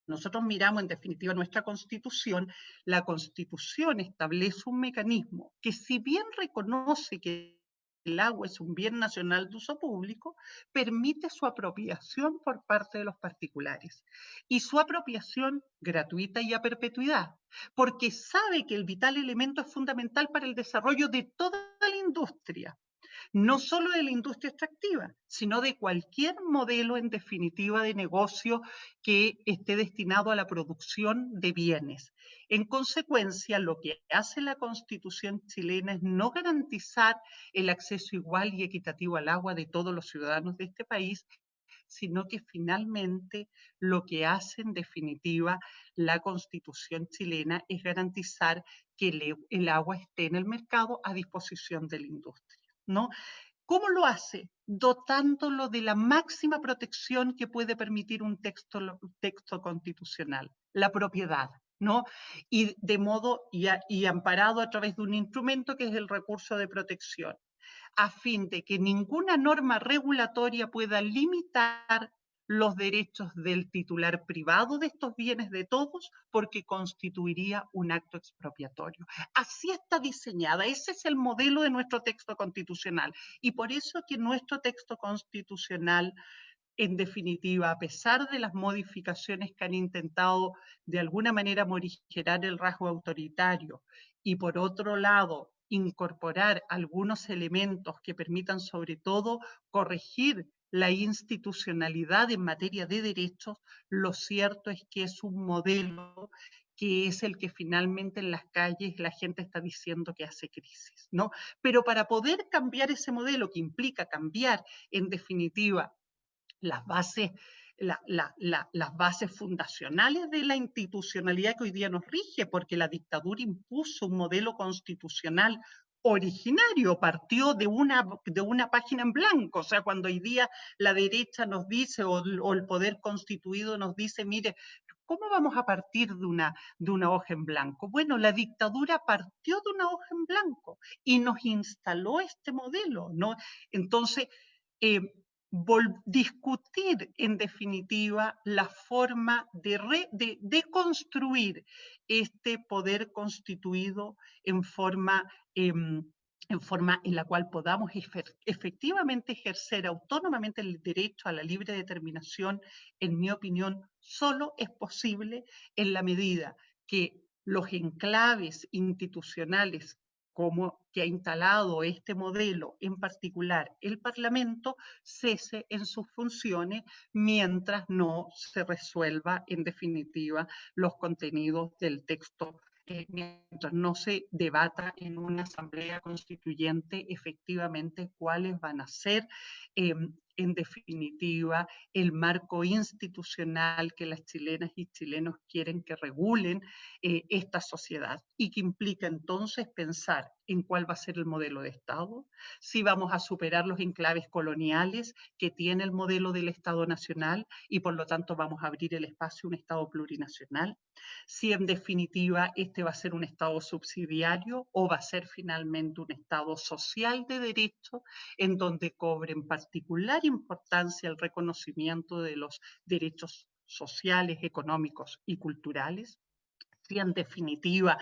[SPEAKER 5] nosotros miramos en definitiva nuestra Constitución, la Constitución establece un mecanismo que si bien reconoce que el agua es un bien nacional de uso público, permite su apropiación por parte de los particulares y su apropiación gratuita y a perpetuidad, porque sabe que el vital elemento es fundamental para el desarrollo de toda la industria, no solo de la industria extractiva, sino de cualquier modelo en definitiva de negocio que esté destinado a la producción de bienes. En consecuencia, lo que hace la Constitución chilena es no garantizar el acceso igual y equitativo al agua de todos los ciudadanos de este país, sino que finalmente lo que hace en definitiva la Constitución chilena es garantizar que el agua esté en el mercado a disposición de la industria, ¿no? ¿Cómo lo hace? Dotándolo de la máxima protección que puede permitir un texto constitucional, la propiedad, ¿no? Y de modo y amparado a través de un instrumento que es el recurso de protección, a fin de que ninguna norma regulatoria pueda limitar los derechos del titular privado de estos bienes de todos, porque constituiría un acto expropiatorio. Así está diseñada, ese es el modelo de nuestro texto constitucional, y por eso que nuestro texto constitucional, en definitiva, a pesar de las modificaciones que han intentado de alguna manera morigerar el rasgo autoritario, y por otro lado, incorporar algunos elementos que permitan sobre todo corregir la institucionalidad en materia de derechos, lo cierto es que es un modelo que es el que finalmente en las calles la gente está diciendo que hace crisis, ¿no? Pero para poder cambiar ese modelo, que implica cambiar en definitiva las bases fundacionales de la institucionalidad que hoy día nos rige, porque la dictadura impuso un modelo constitucional originario, partió de una página en blanco. O sea, cuando hoy día la derecha nos dice, o el poder constituido nos dice, mire, ¿cómo vamos a partir de una hoja en blanco? Bueno, la dictadura partió de una hoja en blanco y nos instaló este modelo, ¿no? Entonces, discutir en definitiva la forma de construir este poder constituido en forma en la cual podamos efectivamente ejercer autónomamente el derecho a la libre determinación, en mi opinión, solo es posible en la medida que los enclaves institucionales como que ha instalado este modelo, en particular el Parlamento, cese en sus funciones mientras no se resuelva en definitiva los contenidos del texto, mientras no se debata en una asamblea constituyente efectivamente cuáles van a ser en definitiva el marco institucional que las chilenas y chilenos quieren que regulen esta sociedad, y que implica entonces pensar en cuál va a ser el modelo de Estado, si vamos a superar los enclaves coloniales que tiene el modelo del Estado nacional y por lo tanto vamos a abrir el espacio a un Estado plurinacional, si en definitiva este va a ser un Estado subsidiario o va a ser finalmente un Estado social de derecho en donde cobre en particular importancia el reconocimiento de los derechos sociales, económicos y culturales. Si en definitiva,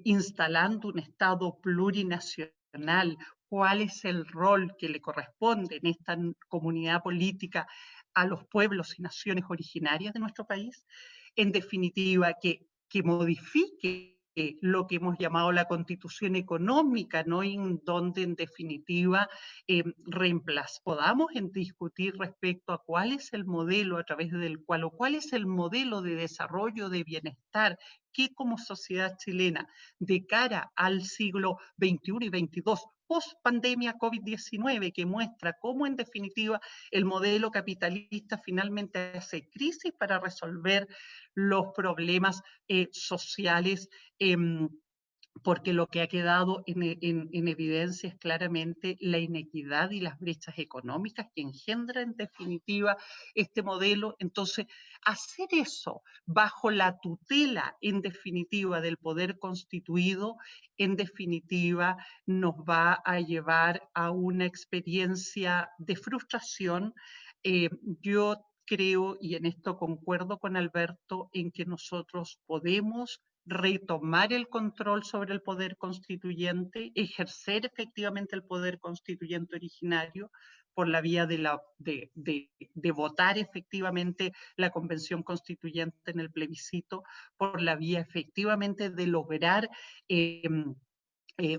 [SPEAKER 5] instalando un Estado plurinacional, cuál es el rol que le corresponde en esta comunidad política a los pueblos y naciones originarias de nuestro país. En definitiva, que modifique lo que hemos llamado la constitución económica, ¿no? En donde en definitiva podamos discutir respecto a cuál es el modelo a través del cual, o cuál es el modelo de desarrollo de bienestar que como sociedad chilena de cara al siglo XXI y XXII, post pandemia COVID-19, que muestra cómo en definitiva el modelo capitalista finalmente hace crisis para resolver los problemas sociales, porque lo que ha quedado en evidencia es claramente la inequidad y las brechas económicas que engendra en definitiva este modelo. Entonces, hacer eso bajo la tutela en definitiva del poder constituido, en definitiva nos va a llevar a una experiencia de frustración. Yo creo, y en esto concuerdo con Alberto, en que nosotros podemos retomar el control sobre el poder constituyente, ejercer efectivamente el poder constituyente originario por la vía de votar efectivamente la convención constituyente en el plebiscito, por la vía efectivamente de lograr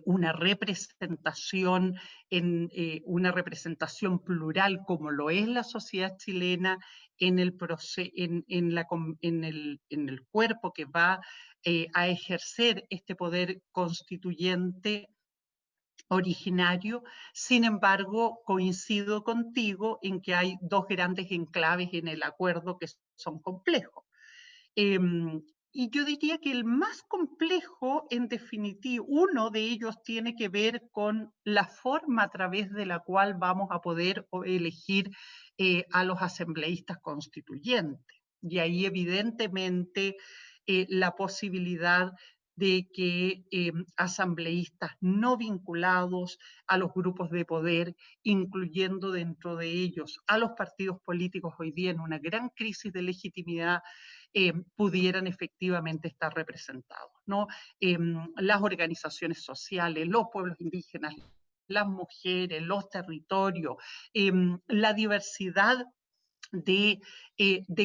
[SPEAKER 5] una representación plural como lo es la sociedad chilena en el cuerpo que va a ejercer este poder constituyente originario. Sin embargo, coincido contigo en que hay dos grandes enclaves en el acuerdo que son complejos. Y yo diría que el más complejo, en definitiva, uno de ellos tiene que ver con la forma a través de la cual vamos a poder elegir a los asambleístas constituyentes. Y ahí evidentemente la posibilidad de que asambleístas no vinculados a los grupos de poder, incluyendo dentro de ellos a los partidos políticos hoy día en una gran crisis de legitimidad, pudieran efectivamente estar representados, ¿no? Las organizaciones sociales, los pueblos indígenas, las mujeres, los territorios, la diversidad de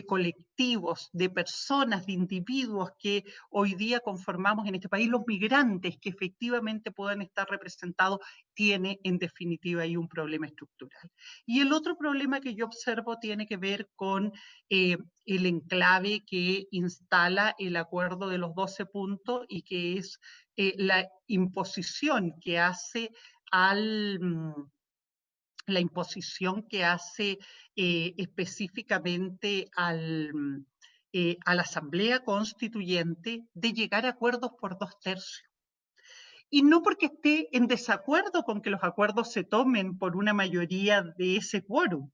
[SPEAKER 5] colectivos, de personas, de individuos que hoy día conformamos en este país, los migrantes que efectivamente puedan estar representados, tiene en definitiva ahí un problema estructural. Y el otro problema que yo observo tiene que ver con el enclave que instala el acuerdo de los 12 puntos y que es la imposición que hace específicamente a la Asamblea Constituyente de llegar a acuerdos por 2/3. Y no porque esté en desacuerdo con que los acuerdos se tomen por una mayoría de ese quórum,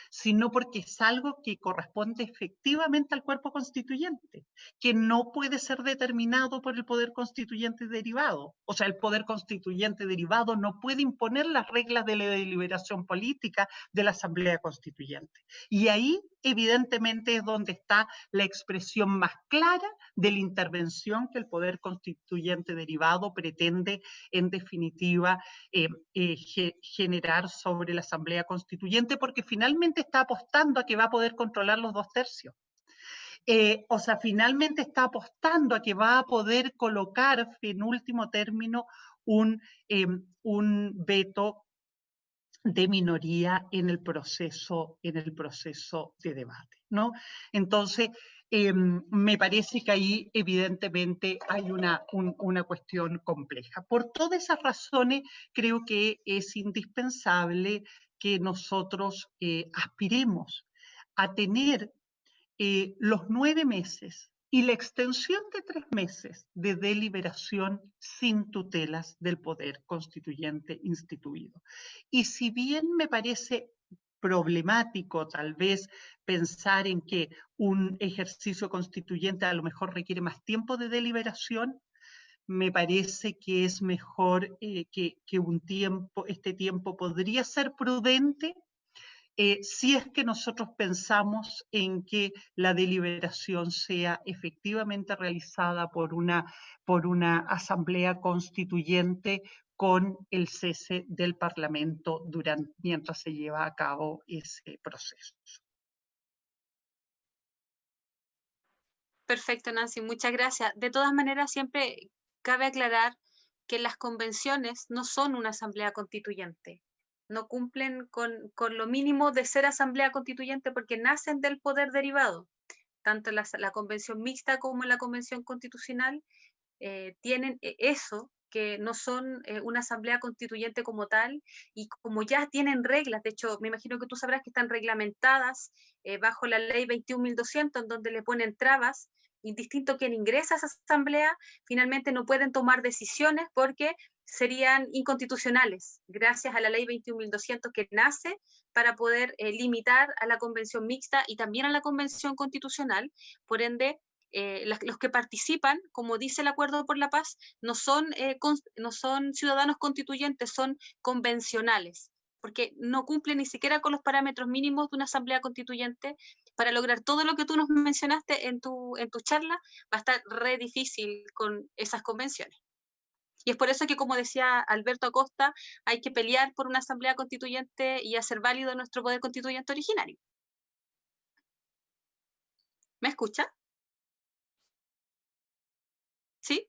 [SPEAKER 5] sino porque es algo que corresponde efectivamente al cuerpo constituyente, que no puede ser determinado por el poder constituyente derivado. O sea, el poder constituyente derivado no puede imponer las reglas de la deliberación política de la Asamblea Constituyente. Y ahí, evidentemente, es donde está la expresión más clara de la intervención que el poder constituyente derivado pretende, en definitiva, generar sobre la Asamblea Constituyente, porque finalmente está apostando a que va a poder controlar los 2/3. o sea, finalmente está apostando a que va a poder colocar en último término un veto de minoría en el proceso de debate, ¿no? Entonces, me parece que ahí evidentemente hay una cuestión compleja. Por todas esas razones, creo que es indispensable que nosotros aspiremos a tener los 9 meses y la extensión de 3 meses de deliberación sin tutelas del poder constituyente instituido. Y si bien me parece problemático tal vez pensar en que un ejercicio constituyente a lo mejor requiere más tiempo de deliberación, me parece que es mejor que este tiempo podría ser prudente si es que nosotros pensamos en que la deliberación sea efectivamente realizada por una asamblea constituyente con el cese del Parlamento mientras se lleva a cabo ese proceso.
[SPEAKER 1] Perfecto, Nancy, muchas gracias. De todas maneras, siempre cabe aclarar que las convenciones no son una asamblea constituyente. No cumplen con lo mínimo de ser asamblea constituyente porque nacen del poder derivado. Tanto la convención mixta como la convención constitucional tienen eso, que no son una asamblea constituyente como tal, y como ya tienen reglas, de hecho, me imagino que tú sabrás que están reglamentadas bajo la ley 21.200, en donde le ponen trabas, indistinto quien ingresa a esa asamblea, finalmente no pueden tomar decisiones porque serían inconstitucionales, gracias a la ley 21.200 que nace para poder limitar a la convención mixta y también a la convención constitucional. Por ende, los que participan, como dice el Acuerdo por la Paz, no son ciudadanos constituyentes, son convencionales, porque no cumplen ni siquiera con los parámetros mínimos de una asamblea constituyente. Para lograr todo lo que tú nos mencionaste en tu charla, va a estar re difícil con esas convenciones. Y es por eso que, como decía Alberto Acosta, hay que pelear por una asamblea constituyente y hacer válido nuestro poder constituyente originario. ¿Me escucha? ¿Sí?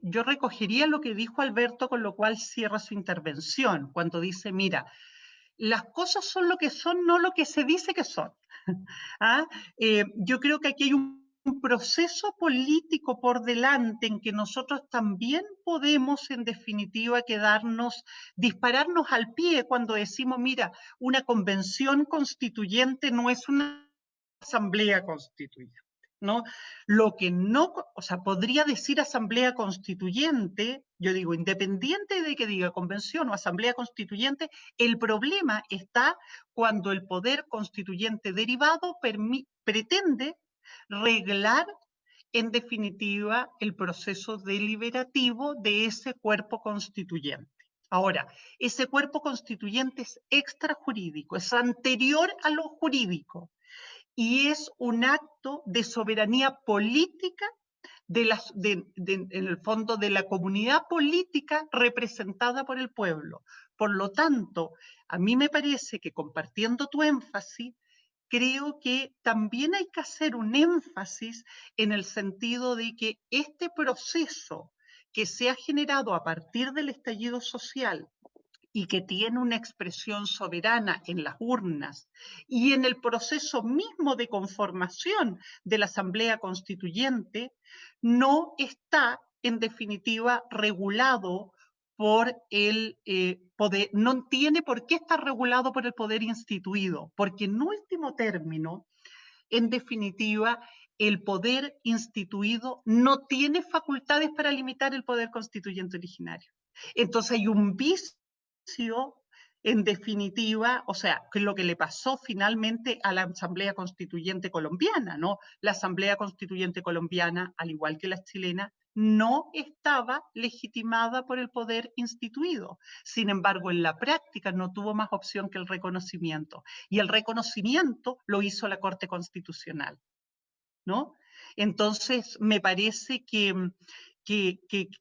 [SPEAKER 5] Yo recogería lo que dijo Alberto, con lo cual cierra su intervención, cuando dice, mira, las cosas son lo que son, no lo que se dice que son. ¿Ah? Yo creo que aquí hay un proceso político por delante en que nosotros también podemos, en definitiva, dispararnos al pie cuando decimos, mira, una convención constituyente no es una asamblea constituyente, ¿no? Lo que no, o sea, podría decir asamblea constituyente, yo digo, independiente de que diga convención o asamblea constituyente, el problema está cuando el poder constituyente derivado pretende reglar, en definitiva, el proceso deliberativo de ese cuerpo constituyente. Ahora, ese cuerpo constituyente es extrajurídico, es anterior a lo jurídico, y es un acto de soberanía política en el fondo de la comunidad política representada por el pueblo. Por lo tanto, a mí me parece que, compartiendo tu énfasis, creo que también hay que hacer un énfasis en el sentido de que este proceso que se ha generado a partir del estallido social y que tiene una expresión soberana en las urnas y en el proceso mismo de conformación de la Asamblea Constituyente, no está, en definitiva, regulado por el poder, no tiene por qué estar regulado por el poder instituido, porque en último término, en definitiva, el poder instituido no tiene facultades para limitar el poder constituyente originario. Entonces hay un vicio, en definitiva, o sea, que lo que le pasó finalmente a la Asamblea Constituyente colombiana, ¿no? La Asamblea Constituyente colombiana, al igual que la chilena, no estaba legitimada por el poder instituido. Sin embargo, en la práctica no tuvo más opción que el reconocimiento. Y el reconocimiento lo hizo la Corte Constitucional, ¿no? Entonces, me parece que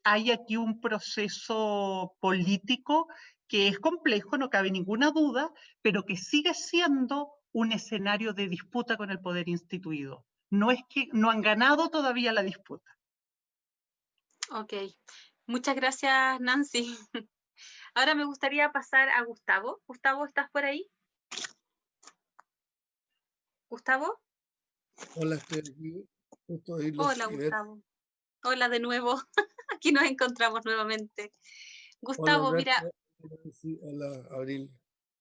[SPEAKER 5] hay aquí un proceso político que es complejo, no cabe ninguna duda, pero que sigue siendo un escenario de disputa con el poder instituido. No es que no han ganado todavía la disputa.
[SPEAKER 1] Ok, muchas gracias, Nancy. Ahora me gustaría pasar a Gustavo. Gustavo, ¿estás por ahí? ¿Gustavo?
[SPEAKER 2] Hola, estoy aquí. Gusto de oírlos
[SPEAKER 1] Hola,
[SPEAKER 2] y ver.
[SPEAKER 1] Gustavo. Hola de nuevo. Aquí nos encontramos nuevamente.
[SPEAKER 2] Hola,
[SPEAKER 1] Gustavo, mira,
[SPEAKER 2] Alberto. Sí, hola, Abril.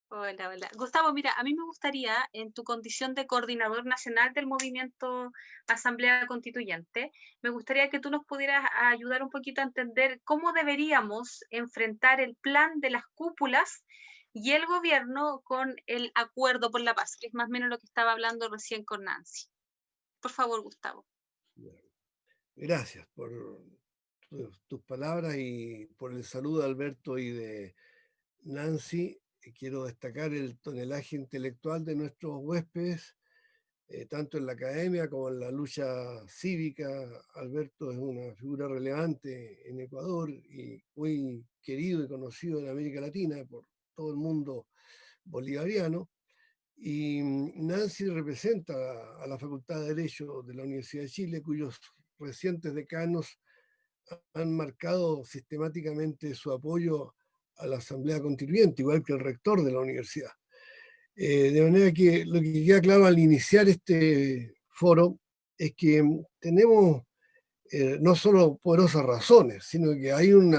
[SPEAKER 1] hola, hola. Gustavo, mira, a mí me gustaría, en tu condición de coordinador nacional del movimiento Asamblea Constituyente, me gustaría que tú nos pudieras ayudar un poquito a entender cómo deberíamos enfrentar el plan de las cúpulas y el gobierno con el acuerdo por la paz, que es más o menos lo que estaba hablando recién con Nancy. Por favor, Gustavo.
[SPEAKER 2] Gracias por tus palabras y por el saludo de Alberto y de Nancy. Quiero destacar el tonelaje intelectual de nuestros huéspedes, tanto en la academia como en la lucha cívica. Alberto es una figura relevante en Ecuador y muy querido y conocido en América Latina por todo el mundo bolivariano. Y Nancy representa a la Facultad de Derecho de la Universidad de Chile, cuyos recientes decanos han marcado sistemáticamente su apoyo a la Asamblea Constituyente, igual que el rector de la universidad. De manera que lo que queda claro al iniciar este foro es que tenemos no solo poderosas razones, sino que hay un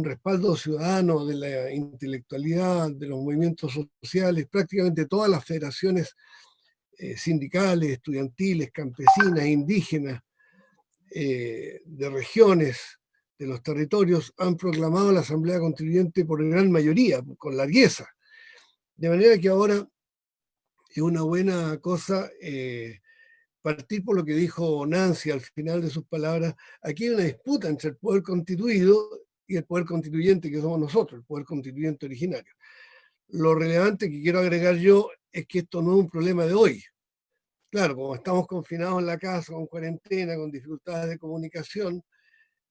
[SPEAKER 2] respaldo ciudadano de la intelectualidad, de los movimientos sociales, prácticamente todas las federaciones sindicales, estudiantiles, campesinas, indígenas, de regiones, de los territorios, han proclamado la Asamblea Constituyente por gran mayoría, con largueza. De manera que ahora es una buena cosa partir por lo que dijo Nancy al final de sus palabras. Aquí hay una disputa entre el poder constituido y el poder constituyente, que somos nosotros, el poder constituyente originario. Lo relevante que quiero agregar yo es que esto no es un problema de hoy. Claro, como estamos confinados en la casa, con cuarentena, con dificultades de comunicación,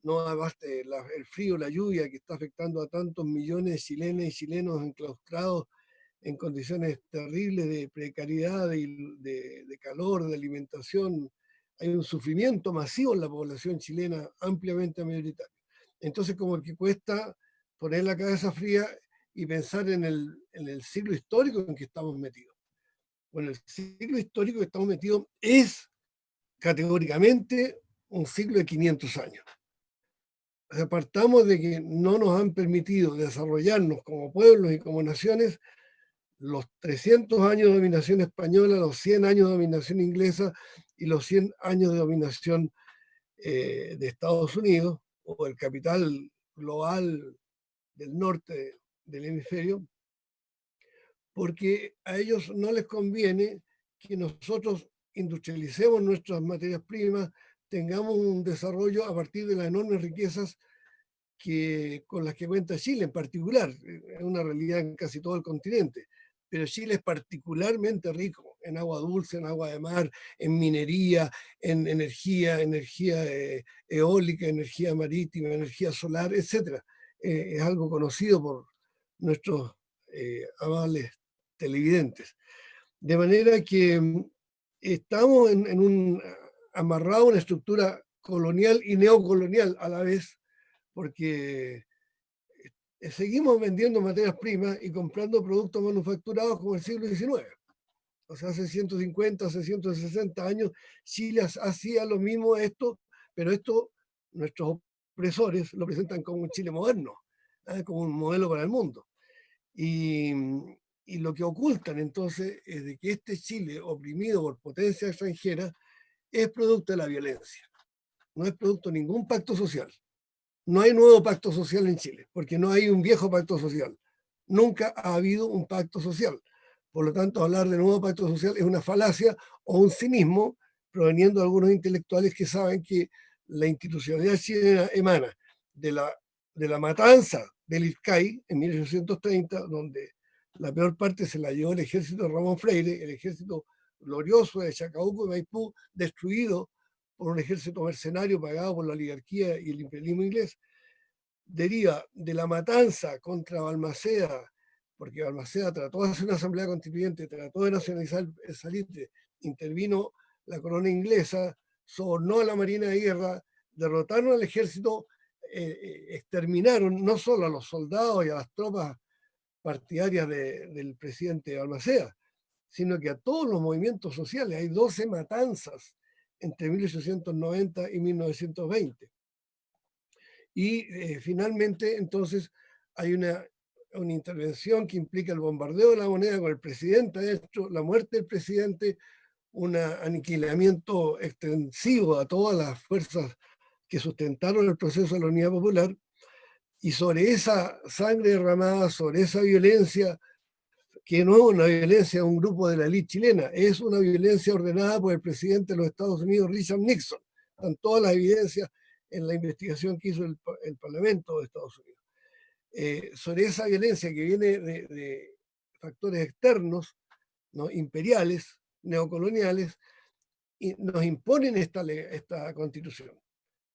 [SPEAKER 2] no basta el frío, la lluvia que está afectando a tantos millones de chilenas y chilenos enclaustrados en condiciones terribles de precariedad, de calor, de alimentación. Hay un sufrimiento masivo en la población chilena, ampliamente mayoritaria. Entonces, como que cuesta poner la cabeza fría y pensar en el siglo histórico en que estamos metidos. Bueno, el siglo histórico que estamos metidos es categóricamente un siglo de 500 años. O sea, partamos de que no nos han permitido desarrollarnos como pueblos y como naciones los 300 años de dominación española, los 100 años de dominación inglesa y los 100 años de dominación de Estados Unidos, o el capital global del norte del hemisferio, porque a ellos no les conviene que nosotros industrialicemos nuestras materias primas, tengamos un desarrollo a partir de las enormes riquezas con las que cuenta Chile en particular. Es una realidad en casi todo el continente, pero Chile es particularmente rico en agua dulce, en agua de mar, en minería, en energía eólica, energía marítima, energía solar, etc. Es algo conocido por nuestros amables televidentes. De manera que estamos amarrados a una estructura colonial y neocolonial a la vez, porque seguimos vendiendo materias primas y comprando productos manufacturados como el siglo XIX. O sea, hace 150, hace 160 años, Chile hacía lo mismo esto, pero esto nuestros opresores lo presentan como un Chile moderno, como un modelo para el mundo. Y lo que ocultan entonces es de que este Chile, oprimido por potencias extranjeras, es producto de la violencia. No es producto de ningún pacto social. No hay nuevo pacto social en Chile, porque no hay un viejo pacto social. Nunca ha habido un pacto social. Por lo tanto, hablar de nuevo pacto social es una falacia o un cinismo proveniendo de algunos intelectuales que saben que la institucionalidad chilena emana de la matanza del IRCAI en 1830, donde la peor parte se la llevó el ejército de Ramón Freire, el ejército glorioso de Chacabuco y Maipú, destruido por un ejército mercenario pagado por la oligarquía y el imperialismo inglés, deriva de la matanza contra Balmaceda porque Balmaceda trató de hacer una asamblea constituyente, trató de nacionalizar el salitre, intervino la corona inglesa, sobornó a la Marina de Guerra, derrotaron al ejército, exterminaron no solo a los soldados y a las tropas partidarias del presidente Balmaceda, sino que a todos los movimientos sociales. Hay 12 matanzas entre 1890 y 1920. Y finalmente, entonces, hay una intervención que implica el bombardeo de la moneda con el presidente adentro, la muerte del presidente, un aniquilamiento extensivo a todas las fuerzas que sustentaron el proceso de la Unidad Popular, y sobre esa sangre derramada, sobre esa violencia, que no es una violencia de un grupo de la élite chilena, es una violencia ordenada por el presidente de los Estados Unidos, Richard Nixon. Están todas las evidencias en la investigación que hizo el Parlamento de Estados Unidos. Sobre esa violencia que viene de factores externos, ¿no?, imperiales, neocoloniales, y nos imponen esta constitución.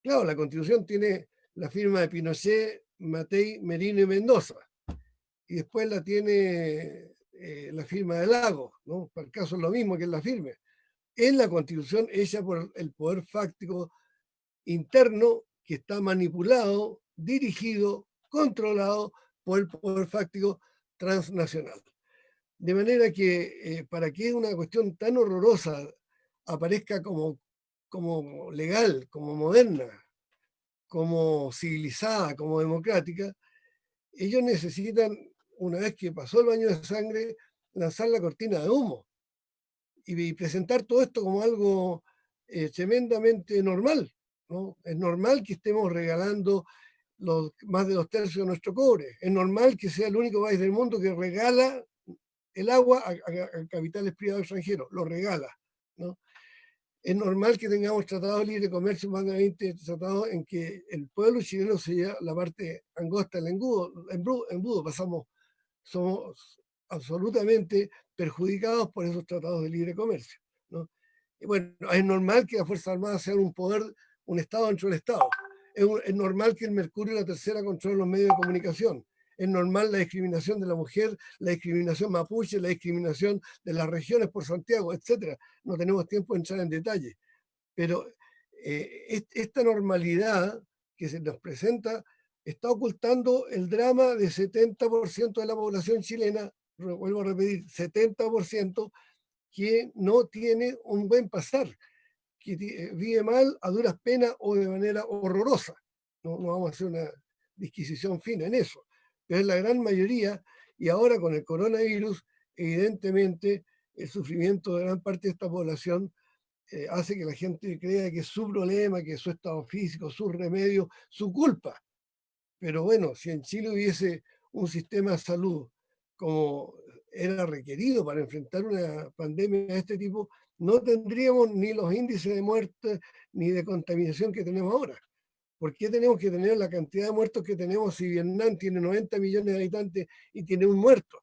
[SPEAKER 2] Claro, la constitución tiene la firma de Pinochet, Matei, Merino y Mendoza, y después la tiene la firma de Lagos, ¿no? Para el caso es lo mismo que la firme. Es la constitución hecha por el poder fáctico interno que está manipulado, dirigido, controlado por el poder fáctico transnacional. De manera que para que una cuestión tan horrorosa aparezca como legal, como moderna, como civilizada, como democrática, ellos necesitan, una vez que pasó el baño de sangre, lanzar la cortina de humo y presentar todo esto como algo tremendamente normal, ¿no? Es normal que estemos regalando más de 2/3 de nuestro cobre. Es normal que sea el único país del mundo que regala el agua a capitales privados extranjeros, lo regala, ¿no? Es normal que tengamos tratados de libre comercio, más de 20 tratados en que el pueblo chileno se lleva la parte angosta del embudo. Somos absolutamente perjudicados por esos tratados de libre comercio, ¿no? Y bueno, es normal que las Fuerzas Armadas sean un poder, un Estado dentro del Estado. Es normal que el Mercurio y la Tercera controlen los medios de comunicación. Es normal la discriminación de la mujer, la discriminación mapuche, la discriminación de las regiones por Santiago, etc. No tenemos tiempo de entrar en detalle. Pero esta normalidad que se nos presenta está ocultando el drama de 70% de la población chilena, vuelvo a repetir, 70%, que no tiene un buen pasar, que vive mal, a duras penas o de manera horrorosa. No vamos a hacer una disquisición fina en eso, pero es la gran mayoría, y ahora con el coronavirus, evidentemente, el sufrimiento de gran parte de esta población hace que la gente crea que es su problema, que es su estado físico, su remedio, su culpa. Pero bueno, si en Chile hubiese un sistema de salud como era requerido para enfrentar una pandemia de este tipo, no tendríamos ni los índices de muerte ni de contaminación que tenemos ahora. ¿Por qué tenemos que tener la cantidad de muertos que tenemos si Vietnam tiene 90 millones de habitantes y tiene un muerto?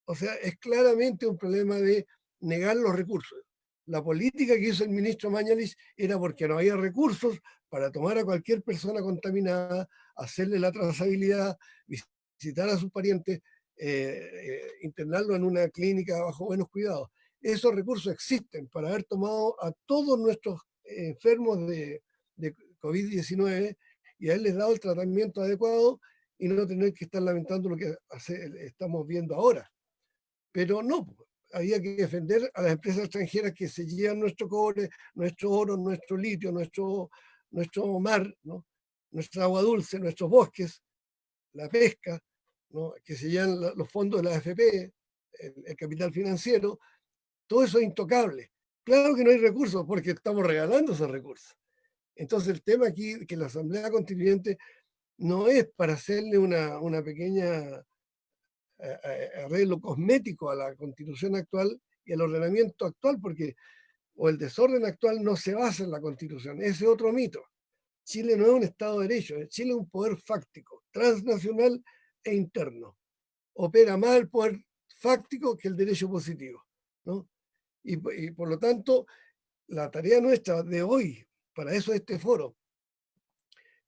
[SPEAKER 2] O sea, es claramente un problema de negar los recursos. La política que hizo el ministro Mañalich era porque no había recursos para tomar a cualquier persona contaminada, hacerle la trazabilidad, visitar a sus parientes, internarlo en una clínica bajo buenos cuidados. Esos recursos existen para haber tomado a todos nuestros enfermos de COVID-19 y haberles dado el tratamiento adecuado y no tener que estar lamentando lo que estamos viendo ahora. Pero no, había que defender a las empresas extranjeras que se llevan nuestro cobre, nuestro oro, nuestro litio, nuestro mar, ¿no?, nuestra agua dulce, nuestros bosques, la pesca, ¿no?, que se llevan los fondos de la AFP, el capital financiero. Todo eso es intocable. Claro que no hay recursos porque estamos regalando esos recursos. Entonces el tema aquí es que la Asamblea Constituyente no es para hacerle una pequeña arreglo cosmético a la constitución actual y al ordenamiento actual, porque el desorden actual no se basa en la constitución, ese es otro mito. Chile no es un Estado de Derecho, Chile es un poder fáctico, transnacional e interno. Opera más el poder fáctico que el derecho positivo, ¿no? Y por lo tanto, la tarea nuestra de hoy, para eso este foro,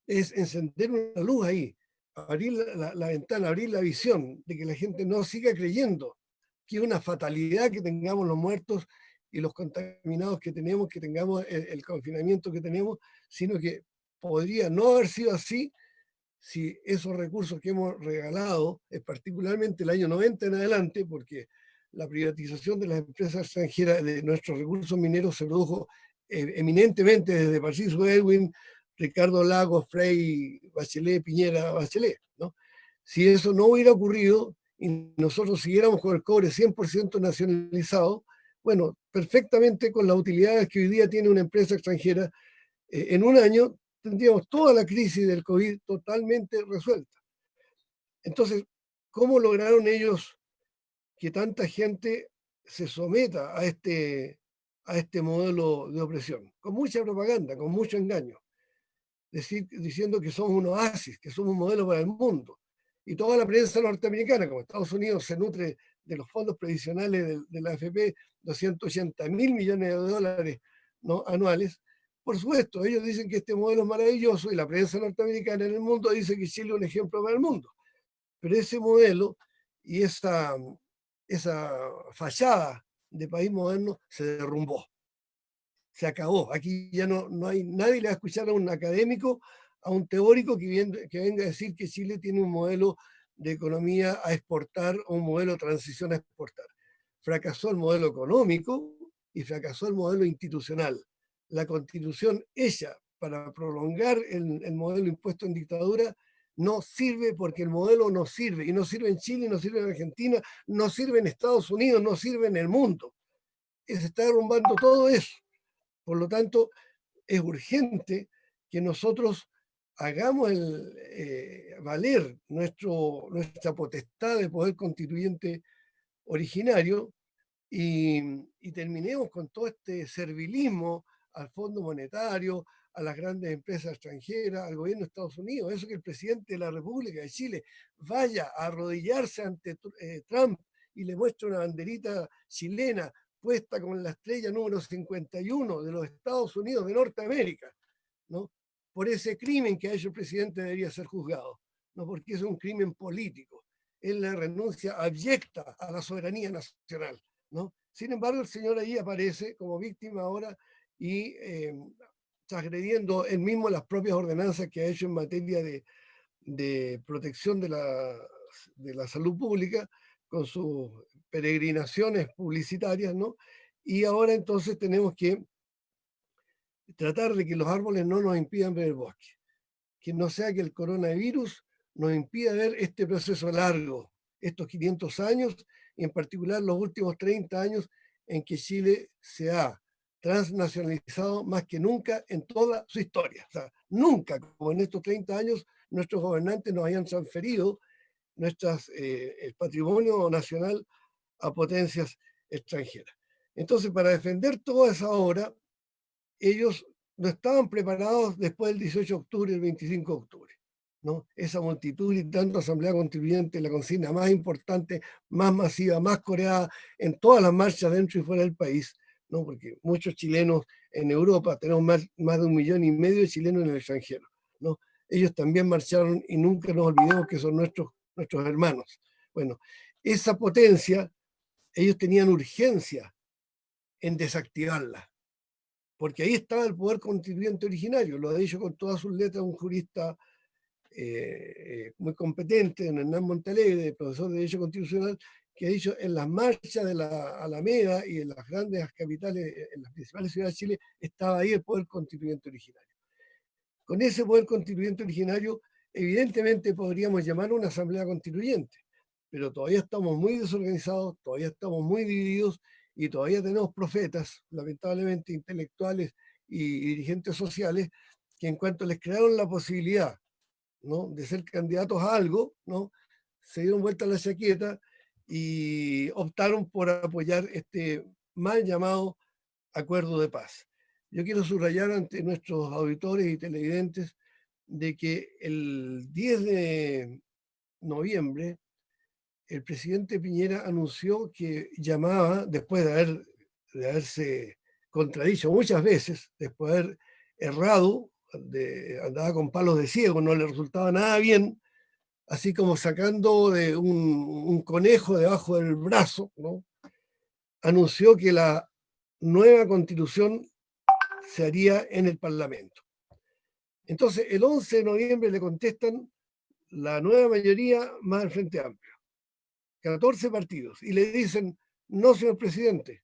[SPEAKER 2] es encender una luz ahí, abrir la ventana, abrir la visión de que la gente no siga creyendo que es una fatalidad que tengamos los muertos y los contaminados que tengamos el confinamiento que tenemos, sino que podría no haber sido así si esos recursos que hemos regalado, particularmente el año 90 en adelante, porque la privatización de las empresas extranjeras de nuestros recursos mineros se produjo eminentemente desde Patricio Aylwin, Ricardo Lagos, Frei, Bachelet, Piñera, Bachelet, ¿no? Si eso no hubiera ocurrido y nosotros siguiéramos con el cobre 100% nacionalizado, bueno, perfectamente con las utilidades que hoy día tiene una empresa extranjera, en un año tendríamos toda la crisis del COVID totalmente resuelta. Entonces, ¿cómo lograron ellos que tanta gente se someta a este modelo de opresión? Con mucha propaganda, con mucho engaño, diciendo que somos un oasis, que somos un modelo para el mundo. Y toda la prensa norteamericana, como Estados Unidos se nutre de los fondos previsionales de la AFP, 280.000 millones de dólares, ¿no?, anuales. Por supuesto, ellos dicen que este modelo es maravilloso y la prensa norteamericana en el mundo dice que Chile es un ejemplo para el mundo. Pero ese modelo y esa fachada de país moderno se derrumbó. Se acabó. Aquí ya no hay, nadie le va a escuchar a un académico, a un teórico que venga a decir que Chile tiene un modelo de economía a exportar o un modelo de transición a exportar. Fracasó el modelo económico y fracasó el modelo institucional. La constitución hecha para prolongar el modelo impuesto en dictadura no sirve porque el modelo no sirve. Y no sirve en Chile, no sirve en Argentina, no sirve en Estados Unidos, no sirve en el mundo. Se está derrumbando todo eso. Por lo tanto, es urgente que nosotros hagamos valer nuestra potestad de poder constituyente originario y terminemos con todo este servilismo al Fondo Monetario, a las grandes empresas extranjeras, al gobierno de Estados Unidos. Eso que el presidente de la República de Chile vaya a arrodillarse ante Trump y le muestre una banderita chilena puesta con la estrella número 51 de los Estados Unidos de Norteamérica, ¿no? Por ese crimen que ha hecho el presidente debería ser juzgado, no porque es un crimen político, es la renuncia abyecta a la soberanía nacional, ¿no? Sin embargo, el señor ahí aparece como víctima ahora y transgrediendo él mismo las propias ordenanzas que ha hecho en materia de protección de la salud pública con sus peregrinaciones publicitarias, ¿no? Y ahora entonces tenemos que tratar de que los árboles no nos impidan ver el bosque, que no sea que el coronavirus nos impida ver este proceso largo, estos 500 años, y en particular los últimos 30 años en que Chile se ha transnacionalizado más que nunca en toda su historia. O sea, nunca, como en estos 30 años, nuestros gobernantes nos hayan transferido el patrimonio nacional a potencias extranjeras. Entonces, para defender toda esa obra, ellos no estaban preparados después del 18 de octubre y el 25 de octubre, ¿no? Esa multitud gritando asamblea constituyente, la consigna más importante, más masiva, más coreada en todas las marchas dentro y fuera del país, ¿no? Porque muchos chilenos en Europa, tenemos más de 1,5 millones de chilenos en el extranjero, ¿no? Ellos también marcharon y nunca nos olvidemos que son nuestros hermanos. Bueno, esa potencia, ellos tenían urgencia en desactivarla, porque ahí estaba el poder constituyente originario, lo ha dicho con todas sus letras un jurista muy competente, don Hernán Montalegre, profesor de Derecho Constitucional, que ha dicho en las marchas de la Alameda y en las grandes capitales, en las principales ciudades de Chile, estaba ahí el poder constituyente originario. Con ese poder constituyente originario, evidentemente podríamos llamar a una asamblea constituyente, pero todavía estamos muy desorganizados, todavía estamos muy divididos y todavía tenemos profetas, lamentablemente intelectuales y dirigentes sociales, que en cuanto les crearon la posibilidad, ¿no?, de ser candidatos a algo, ¿no?, se dieron vuelta a la chaqueta y optaron por apoyar este mal llamado acuerdo de paz. Yo quiero subrayar ante nuestros auditores y televidentes de que el 10 de noviembre el presidente Piñera anunció que llamaba, después de haberse contradicho muchas veces, después de haber errado, andaba con palos de ciego, no le resultaba nada bien, así como sacando de un conejo debajo del brazo, ¿no? Anunció que la nueva constitución se haría en el Parlamento. Entonces, el 11 de noviembre le contestan la nueva mayoría más el Frente Amplio, 14 partidos, y le dicen, no, señor presidente,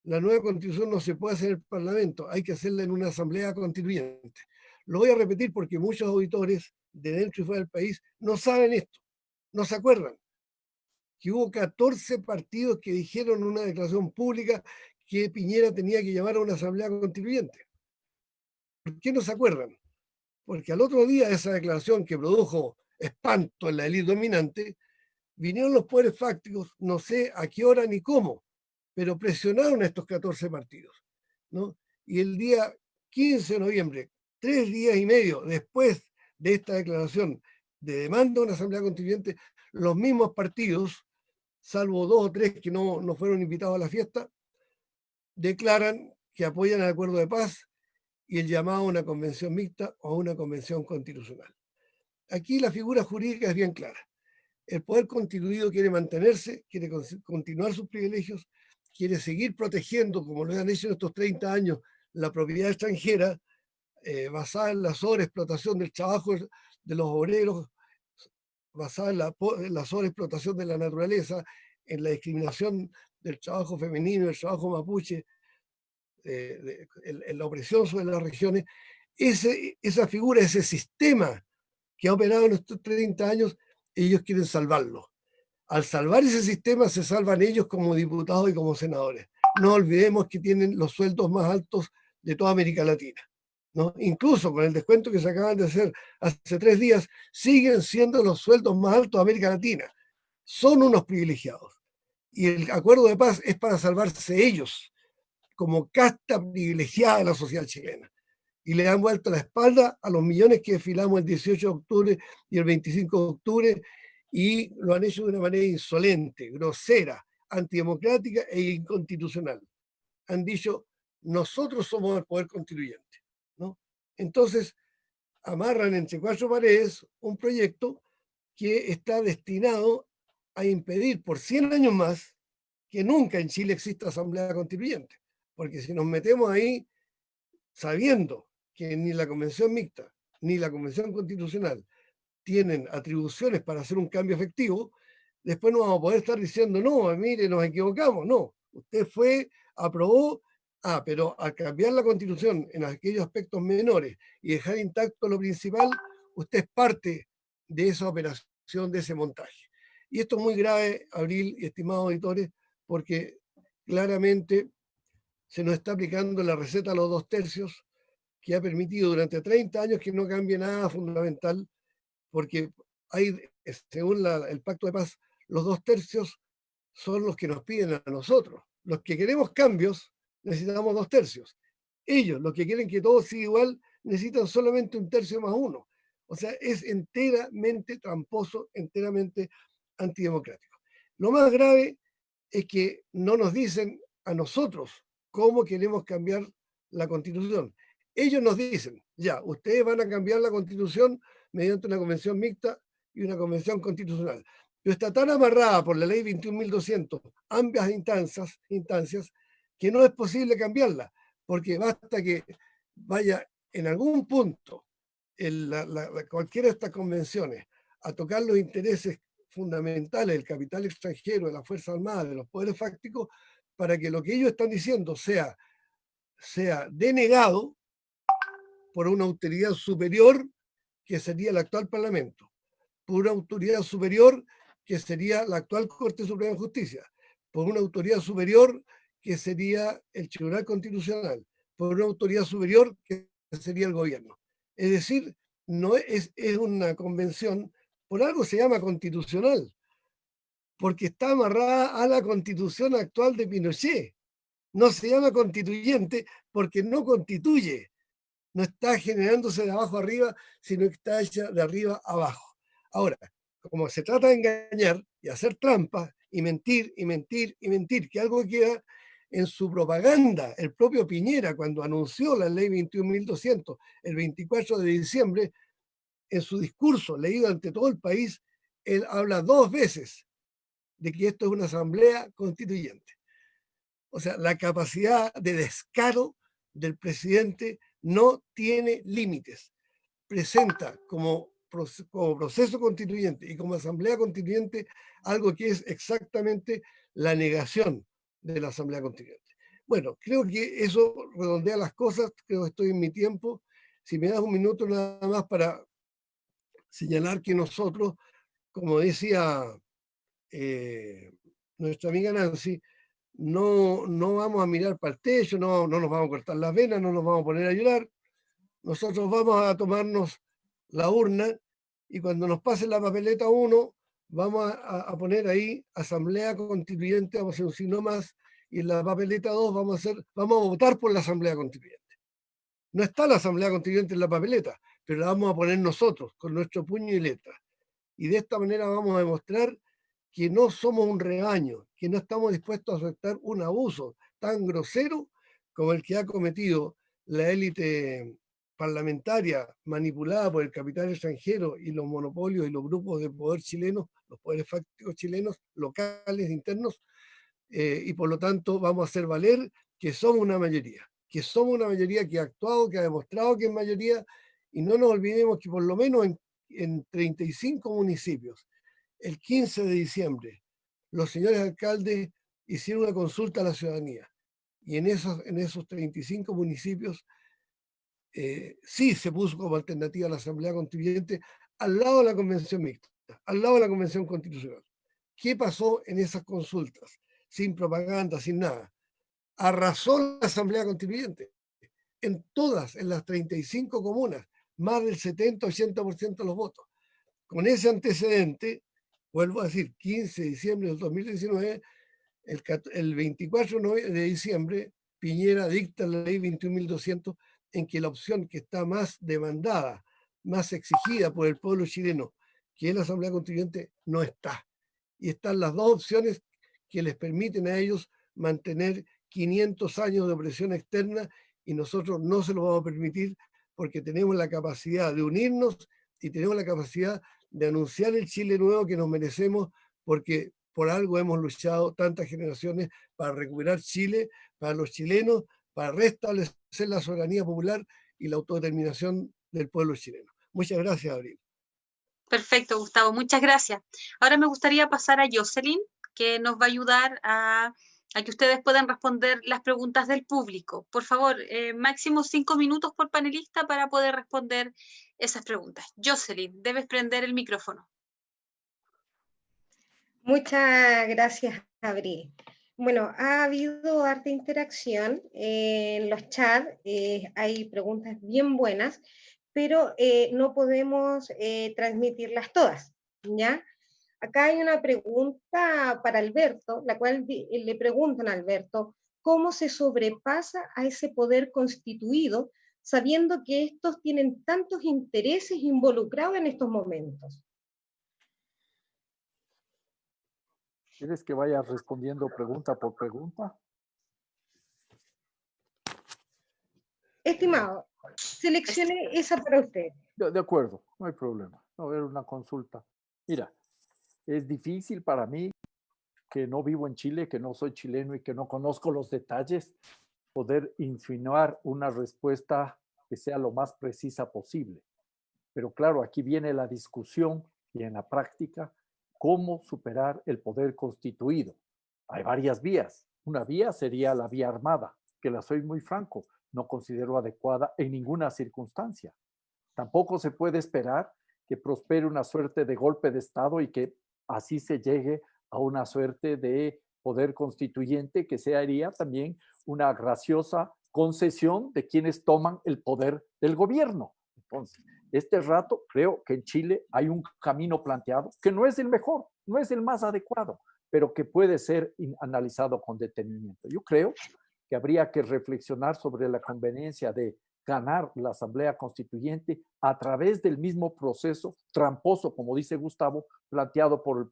[SPEAKER 2] la nueva constitución no se puede hacer en el Parlamento, hay que hacerla en una asamblea constituyente. Lo voy a repetir porque muchos auditores de dentro y fuera del país no saben esto, no se acuerdan que hubo 14 partidos que dijeron en una declaración pública que Piñera tenía que llamar a una asamblea constituyente. ¿Por qué no se acuerdan? Porque al otro día de esa declaración que produjo espanto en la élite dominante, vinieron los poderes fácticos, no sé a qué hora ni cómo, pero presionaron a estos 14 partidos, ¿no? Y el día 15 de noviembre, 3 días y medio después de esta declaración de demanda a una asamblea constituyente, los mismos partidos, salvo 2 o 3 que no fueron invitados a la fiesta, declaran que apoyan el acuerdo de paz y el llamado a una convención mixta o a una convención constitucional. Aquí la figura jurídica es bien clara. El poder constituido quiere mantenerse, quiere continuar sus privilegios, quiere seguir protegiendo, como lo han hecho en estos 30 años, la propiedad extranjera basada en la sobreexplotación del trabajo de los obreros, basada en la sobreexplotación de la naturaleza, en la discriminación del trabajo femenino, del trabajo mapuche, en la opresión sobre las regiones. Esa figura, ese sistema que ha operado en estos 30 años, ellos quieren salvarlo. Al salvar ese sistema se salvan ellos como diputados y como senadores. No olvidemos que tienen los sueldos más altos de toda América Latina, ¿no? Incluso con el descuento que se acaban de hacer hace 3 días, siguen siendo los sueldos más altos de América Latina. Son unos privilegiados. Y el acuerdo de paz es para salvarse ellos, como casta privilegiada de la sociedad chilena. Y le han vuelto la espalda a los millones que desfilamos el 18 de octubre y el 25 de octubre, y lo han hecho de una manera insolente, grosera, antidemocrática e inconstitucional. Han dicho, nosotros somos el poder constituyente, ¿no? Entonces, amarran entre 4 paredes un proyecto que está destinado a impedir por 100 años más que nunca en Chile exista asamblea constituyente. Porque si nos metemos ahí sabiendo que ni la convención mixta ni la convención constitucional tienen atribuciones para hacer un cambio efectivo, después no vamos a poder estar diciendo, no, mire, nos equivocamos. No, usted aprobó, pero al cambiar la constitución en aquellos aspectos menores y dejar intacto lo principal, usted es parte de esa operación, de ese montaje. Y esto es muy grave, Abril y estimados auditores, porque claramente se nos está aplicando la receta a los 2/3, que ha permitido durante 30 años que no cambie nada fundamental, porque hay, según el Pacto de Paz, los 2/3 son los que nos piden a nosotros. Los que queremos cambios necesitamos 2/3. Ellos, los que quieren que todo siga igual, necesitan solamente 1/3 más 1. O sea, es enteramente tramposo, enteramente antidemocrático. Lo más grave es que no nos dicen a nosotros cómo queremos cambiar la Constitución. Ellos nos dicen, ya, ustedes van a cambiar la Constitución mediante una convención mixta y una convención constitucional. Pero está tan amarrada por la ley 21.200, ambas instancias, que no es posible cambiarla, porque basta que vaya en algún punto cualquiera de estas convenciones a tocar los intereses fundamentales del capital extranjero, de las Fuerzas Armadas, de los poderes fácticos, para que lo que ellos están diciendo sea denegado por una autoridad superior que sería el actual Parlamento, por una autoridad superior que sería la actual Corte Suprema de Justicia, por una autoridad superior que sería el Tribunal Constitucional, por una autoridad superior que sería el gobierno. Es decir, no es una convención, por algo se llama constitucional, porque está amarrada a la constitución actual de Pinochet. No se llama constituyente porque no constituye, no está generándose de abajo arriba, sino que está hecha de arriba abajo. Ahora, como se trata de engañar y hacer trampas y mentir y mentir y mentir, que algo queda en su propaganda, el propio Piñera, cuando anunció la ley 21.200 el 24 de diciembre, en su discurso leído ante todo el país, él habla 2 veces de que esto es una asamblea constituyente. O sea, la capacidad de descaro del presidente no tiene límites. Presenta como proceso constituyente y como asamblea constituyente algo que es exactamente la negación de la asamblea constituyente. Bueno, creo que eso redondea las cosas, creo que estoy en mi tiempo. Si me das un minuto nada más para señalar que nosotros, como decía nuestra amiga Nancy, no vamos a mirar para el techo, no nos vamos a cortar las venas, no nos vamos a poner a llorar. Nosotros vamos a tomarnos la urna y cuando nos pase la papeleta 1, vamos a poner ahí Asamblea Constituyente, vamos a hacer un signo más, y en la papeleta 2 vamos a votar por la Asamblea Constituyente. No está la Asamblea Constituyente en la papeleta, pero la vamos a poner nosotros, con nuestro puño y letra. Y de esta manera vamos a demostrar que no somos un rebaño, que no estamos dispuestos a aceptar un abuso tan grosero como el que ha cometido la élite parlamentaria manipulada por el capital extranjero y los monopolios y los grupos de poder chilenos, los poderes fácticos chilenos, locales, internos, y por lo tanto vamos a hacer valer que somos una mayoría, que ha actuado, que ha demostrado que es mayoría, y no nos olvidemos que por lo menos en 35 municipios, el 15 de diciembre, los señores alcaldes hicieron una consulta a la ciudadanía, y en esos 35 municipios sí se puso como alternativa a la Asamblea Constituyente al lado de la Convención Mixta, al lado de la Convención Constitucional. ¿Qué pasó en esas consultas? Sin propaganda, sin nada. Arrasó la Asamblea Constituyente. En las 35 comunas, más del 70-80% de los votos. Con ese antecedente, vuelvo a decir, 15 de diciembre del 2019, el 24 de diciembre, Piñera dicta la ley 21.200 en que la opción que está más demandada, más exigida por el pueblo chileno, que es la Asamblea Constituyente, no está. Y están las dos opciones que les permiten a ellos mantener 500 años de opresión externa, y nosotros no se lo vamos a permitir porque tenemos la capacidad de unirnos y tenemos la capacidad de anunciar el Chile nuevo que nos merecemos, porque por algo hemos luchado tantas generaciones para recuperar Chile para los chilenos, para restablecer la soberanía popular y la autodeterminación del pueblo chileno. Muchas gracias, Abril.
[SPEAKER 1] Perfecto, Gustavo, muchas gracias. Ahora me gustaría pasar a Jocelyn, que nos va a ayudar a que ustedes puedan responder las preguntas del público. Por favor, máximo 5 minutos por panelista para poder responder esas preguntas. Jocelyn, debes prender el micrófono.
[SPEAKER 3] Muchas gracias, Abril. Bueno, ha habido harta interacción en los chats, hay preguntas bien buenas, pero no podemos transmitirlas todas, ¿ya? Acá hay una pregunta para Alberto, la cual le preguntan a Alberto, ¿cómo se sobrepasa a ese poder constituido sabiendo que estos tienen tantos intereses involucrados en estos momentos?
[SPEAKER 4] ¿Quieres que vaya respondiendo pregunta por pregunta?
[SPEAKER 3] Estimado, seleccione esa para usted.
[SPEAKER 4] De acuerdo, no hay problema. Va a haber una consulta. Mira, es difícil para mí, que no vivo en Chile, que no soy chileno y que no conozco los detalles, poder insinuar una respuesta que sea lo más precisa posible. Pero claro, aquí viene la discusión y en la práctica, cómo superar el poder constituido. Hay varias vías. Una vía sería la vía armada, que la soy muy franco, no considero adecuada en ninguna circunstancia. Tampoco se puede esperar que prospere una suerte de golpe de Estado y que así se llegue a una suerte de poder constituyente que sería también una graciosa concesión de quienes toman el poder del gobierno. Entonces, este rato creo que en Chile hay un camino planteado que no es el mejor, no es el más adecuado, pero que puede ser analizado con detenimiento. Yo creo que habría que reflexionar sobre la conveniencia de ganar la Asamblea Constituyente a través del mismo proceso tramposo, como dice Gustavo, planteado por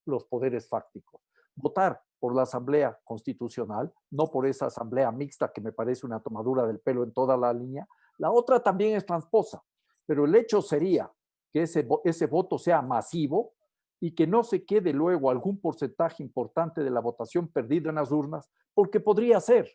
[SPEAKER 4] los poderes fácticos. Votar por la Asamblea Constitucional, no por esa Asamblea mixta que me parece una tomadura del pelo en toda la línea. La otra también es tramposa, pero el hecho sería que ese voto sea masivo y que no se quede luego algún porcentaje importante de la votación perdido en las urnas, porque podría ser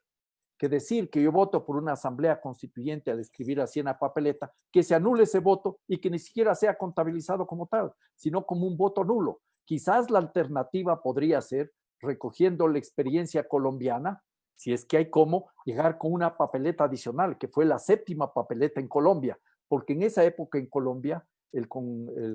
[SPEAKER 4] que decir que yo voto por una asamblea constituyente al escribir así en la papeleta, que se anule ese voto y que ni siquiera sea contabilizado como tal, sino como un voto nulo. Quizás la alternativa podría ser, recogiendo la experiencia colombiana, si es que hay cómo, llegar con una papeleta adicional, que fue la 7ª papeleta en Colombia, porque en esa época en Colombia el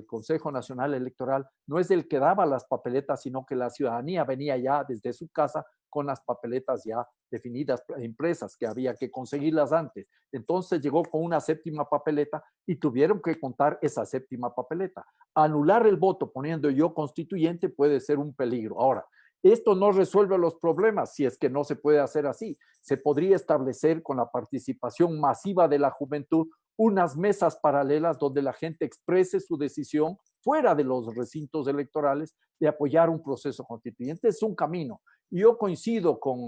[SPEAKER 4] Consejo Nacional Electoral no es el que daba las papeletas, sino que la ciudadanía venía ya desde su casa con las papeletas ya definidas, impresas, que había que conseguirlas antes. Entonces llegó con una 7ª papeleta y tuvieron que contar esa 7ª papeleta. Anular el voto poniendo yo constituyente puede ser un peligro. Ahora, esto no resuelve los problemas si es que no se puede hacer así. Se podría establecer con la participación masiva de la juventud unas mesas paralelas donde la gente exprese su decisión fuera de los recintos electorales de apoyar un proceso constituyente. Es un camino. Y yo coincido con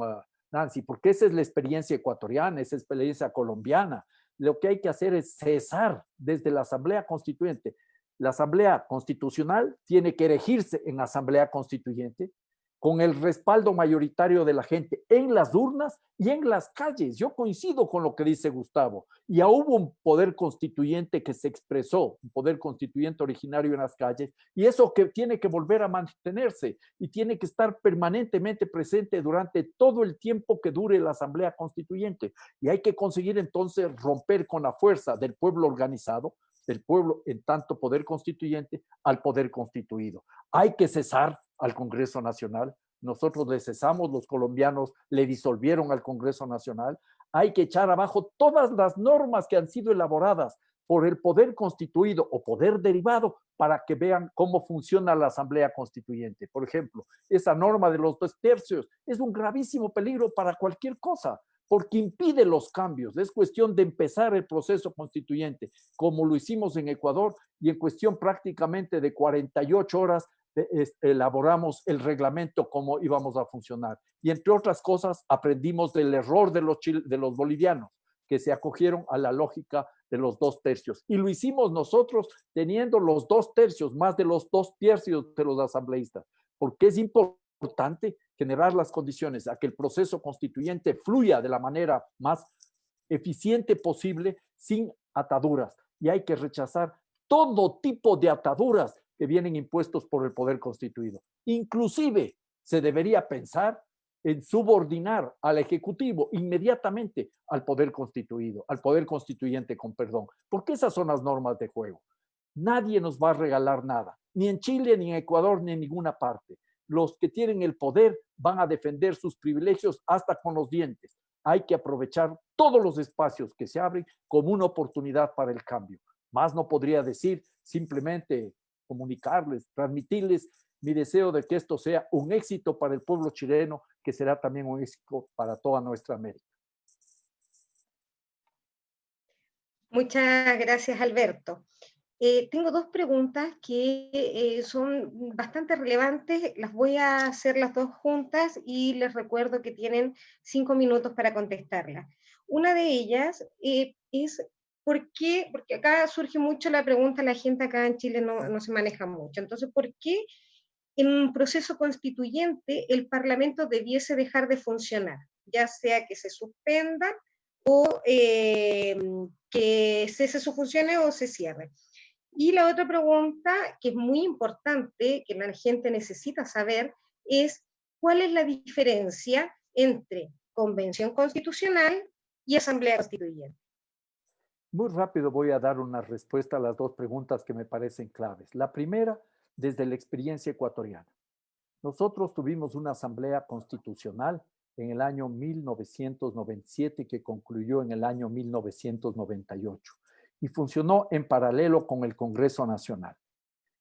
[SPEAKER 4] Nancy, porque esa es la experiencia ecuatoriana, esa es la experiencia colombiana. Lo que hay que hacer es cesar desde la Asamblea Constituyente. La Asamblea Constitucional tiene que erigirse en Asamblea Constituyente con el respaldo mayoritario de la gente en las urnas y en las calles. Yo coincido con lo que dice Gustavo. Ya hubo un poder constituyente que se expresó, un poder constituyente originario en las calles, y eso que tiene que volver a mantenerse y tiene que estar permanentemente presente durante todo el tiempo que dure la Asamblea Constituyente. Y hay que conseguir entonces romper con la fuerza del pueblo organizado, del pueblo en tanto poder constituyente, al poder constituido. Hay que cesar al Congreso Nacional. Nosotros le cesamos, los colombianos le disolvieron al Congreso Nacional. Hay que echar abajo todas las normas que han sido elaboradas por el poder constituido o poder derivado para que vean cómo funciona la Asamblea Constituyente. Por ejemplo, esa norma de los 2 tercios es un gravísimo peligro para cualquier cosa, porque impide los cambios. Es cuestión de empezar el proceso constituyente, como lo hicimos en Ecuador, y en cuestión prácticamente de 48 horas elaboramos el reglamento cómo íbamos a funcionar. Y entre otras cosas, aprendimos del error de los bolivianos, que se acogieron a la lógica de los 2 tercios. Y lo hicimos nosotros teniendo los 2 tercios, más de los 2 tercios de los asambleístas, porque es importante generar las condiciones a que el proceso constituyente fluya de la manera más eficiente posible, sin ataduras. Y hay que rechazar todo tipo de ataduras que vienen impuestos por el poder constituido. Inclusive se debería pensar en subordinar al Ejecutivo inmediatamente al poder constituido, al poder constituyente, con perdón, porque esas son las normas de juego. Nadie nos va a regalar nada, ni en Chile, ni en Ecuador, ni en ninguna parte. Los que tienen el poder van a defender sus privilegios hasta con los dientes. Hay que aprovechar todos los espacios que se abren como una oportunidad para el cambio. Más no podría decir, simplemente comunicarles, transmitirles mi deseo de que esto sea un éxito para el pueblo chileno, que será también un éxito para toda nuestra América.
[SPEAKER 3] Muchas gracias, Alberto. Tengo 2 preguntas que son bastante relevantes. Las voy a hacer las 2 juntas y les recuerdo que tienen 5 minutos para contestarlas. Una de ellas es ¿por qué? Porque acá surge mucho la pregunta, la gente acá en Chile no se maneja mucho. Entonces, ¿por qué en un proceso constituyente el Parlamento debiese dejar de funcionar? Ya sea que se suspenda o que cese sus funciones o se cierre. Y la otra pregunta, que es muy importante, que la gente necesita saber, es ¿cuál es la diferencia entre convención constitucional y asamblea constituyente?
[SPEAKER 4] Muy rápido voy a dar una respuesta a las 2 preguntas que me parecen claves. La primera, desde la experiencia ecuatoriana. Nosotros tuvimos una asamblea constitucional en el año 1997 que concluyó en el año 1998 y funcionó en paralelo con el Congreso Nacional.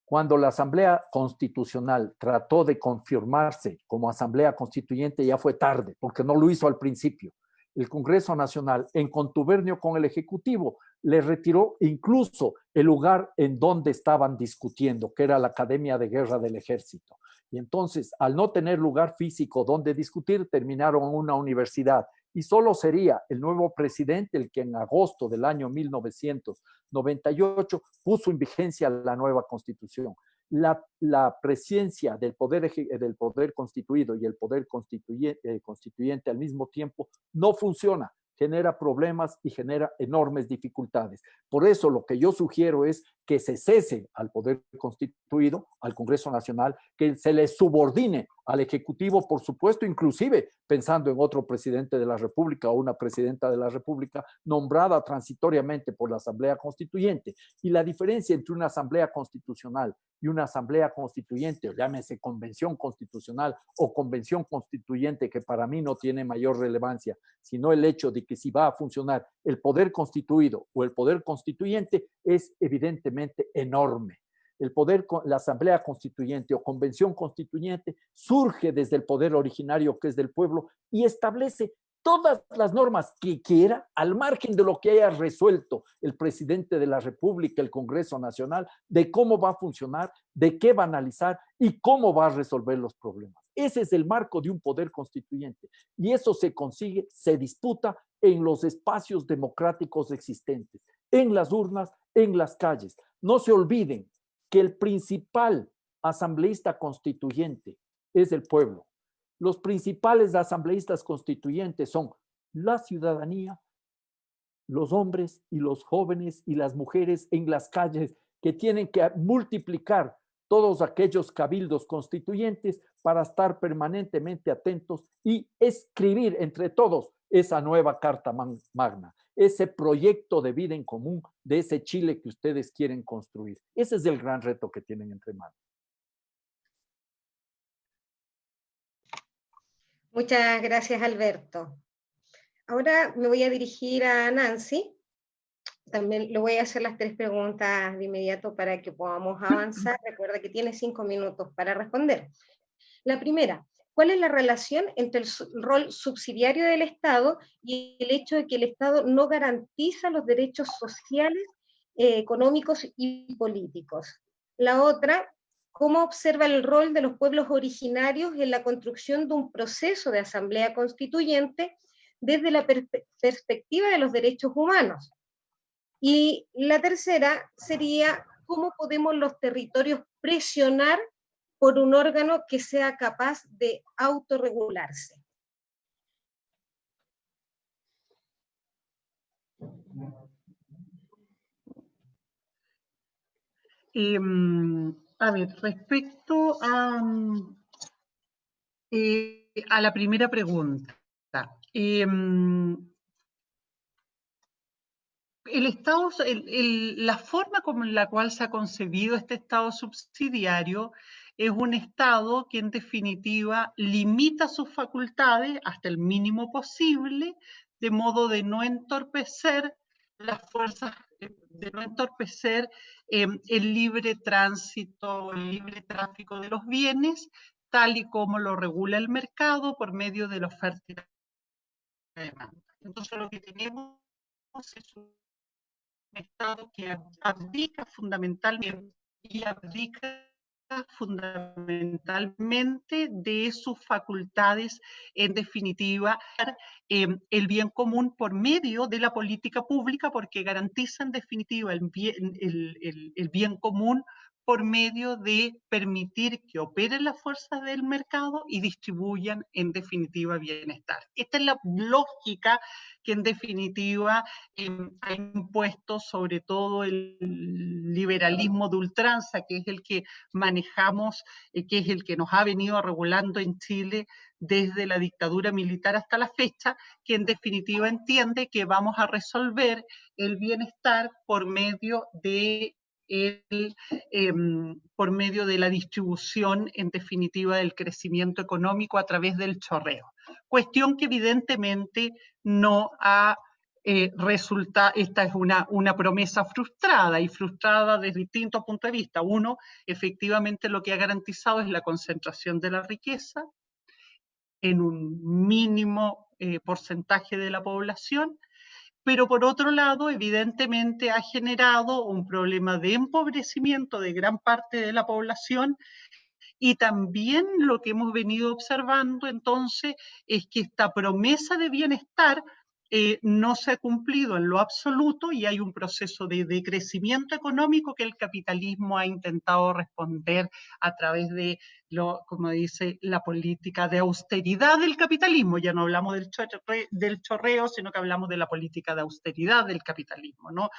[SPEAKER 4] Cuando la Asamblea Constitucional trató de confirmarse como Asamblea Constituyente, ya fue tarde, porque no lo hizo al principio. El Congreso Nacional, en contubernio con el Ejecutivo, le retiró incluso el lugar en donde estaban discutiendo, que era la Academia de Guerra del Ejército. Y entonces, al no tener lugar físico donde discutir, terminaron en una universidad. Y solo sería el nuevo presidente el que en agosto del año 1998 puso en vigencia la nueva Constitución. la presencia del poder constituido y el poder constituyente al mismo tiempo no funciona, genera problemas y genera enormes dificultades. Por eso lo que yo sugiero es que se cese al poder constituido, al Congreso Nacional, que se le subordine al Ejecutivo, por supuesto, inclusive pensando en otro presidente de la República o una presidenta de la República nombrada transitoriamente por la Asamblea Constituyente. Y la diferencia entre una Asamblea Constitucional y una Asamblea Constituyente, o llámese Convención Constitucional o Convención Constituyente, que para mí no tiene mayor relevancia, sino el hecho de que si va a funcionar el poder constituido o el poder constituyente, es evidentemente enorme. La Asamblea Constituyente o Convención Constituyente surge desde el poder originario que es del pueblo y establece todas las normas que quiera al margen de lo que haya resuelto el presidente de la República, el Congreso Nacional, de cómo va a funcionar, de qué va a analizar y cómo va a resolver los problemas. Ese es el marco de un poder constituyente y eso se consigue, se disputa en los espacios democráticos existentes, en las urnas, en las calles. No se olviden que el principal asambleísta constituyente es el pueblo. Los principales asambleístas constituyentes son la ciudadanía, los hombres y los jóvenes y las mujeres en las calles que tienen que multiplicar todos aquellos cabildos constituyentes para estar permanentemente atentos y escribir entre todos esa nueva Carta Magna, ese proyecto de vida en común de ese Chile que ustedes quieren construir. Ese es el gran reto que tienen entre manos.
[SPEAKER 3] Muchas gracias, Alberto. Ahora me voy a dirigir a Nancy. También le voy a hacer las 3 preguntas de inmediato para que podamos avanzar. Recuerda que tiene 5 minutos para responder. La primera, ¿cuál es la relación entre el rol subsidiario del Estado y el hecho de que el Estado no garantiza los derechos sociales, económicos y políticos? La otra, ¿cómo observa el rol de los pueblos originarios en la construcción de un proceso de asamblea constituyente desde la perspectiva de los derechos humanos? Y la tercera sería, ¿cómo podemos los territorios presionar por un órgano que sea capaz de autorregularse?
[SPEAKER 5] A ver, respecto a la primera pregunta, el Estado, la forma como en la cual se ha concebido este Estado subsidiario es un Estado que en definitiva limita sus facultades hasta el mínimo posible, de modo de no entorpecer las fuerzas, de no entorpecer el libre tránsito, el libre tráfico de los bienes, tal y como lo regula el mercado por medio de la oferta y la demanda. Entonces lo que tenemos es un Estado que abdica fundamentalmente de sus facultades, en definitiva, el bien común por medio de la política pública, porque garantiza en definitiva el bien común por medio de permitir que operen las fuerzas del mercado y distribuyan en definitiva bienestar. Esta es la lógica que en definitiva ha impuesto sobre todo el liberalismo de ultranza, que es el que manejamos, que es el que nos ha venido regulando en Chile desde la dictadura militar hasta la fecha, que en definitiva entiende que vamos a resolver el bienestar por medio de la distribución, en definitiva, del crecimiento económico a través del chorreo. Cuestión que evidentemente no ha resultado. Esta es una promesa frustrada y frustrada desde distintos puntos de vista. Uno, efectivamente lo que ha garantizado es la concentración de la riqueza en un mínimo porcentaje de la población, pero por otro lado, evidentemente ha generado un problema de empobrecimiento de gran parte de la población y también lo que hemos venido observando entonces es que esta promesa de bienestar no se ha cumplido en lo absoluto y hay un proceso de decrecimiento económico que el capitalismo ha intentado responder a través de, como dice, la política de austeridad del capitalismo. Ya no hablamos del chorreo, sino que hablamos de la política de austeridad del capitalismo, ¿no?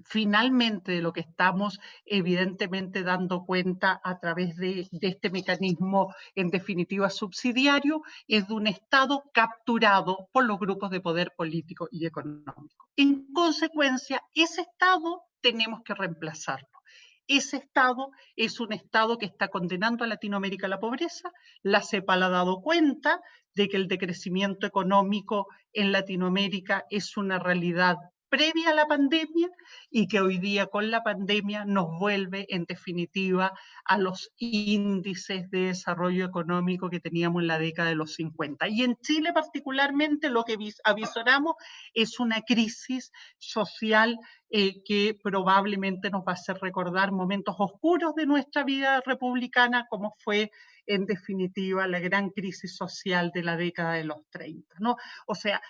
[SPEAKER 5] Finalmente, de lo que estamos evidentemente dando cuenta a través de este mecanismo, en definitiva subsidiario, es de un Estado capturado por los grupos de poder político y económico. En consecuencia, ese Estado tenemos que reemplazarlo. Ese Estado es un Estado que está condenando a Latinoamérica a la pobreza. La CEPAL ha dado cuenta de que el decrecimiento económico en Latinoamérica es una realidad previa a la pandemia y que hoy día con la pandemia nos vuelve en definitiva a los índices de desarrollo económico que teníamos en la década de los 50. Y en Chile particularmente lo que avisoramos es una crisis social que probablemente nos va a hacer recordar momentos oscuros de nuestra vida republicana, como fue en definitiva la gran crisis social de la década de los 30, ¿no? O sea,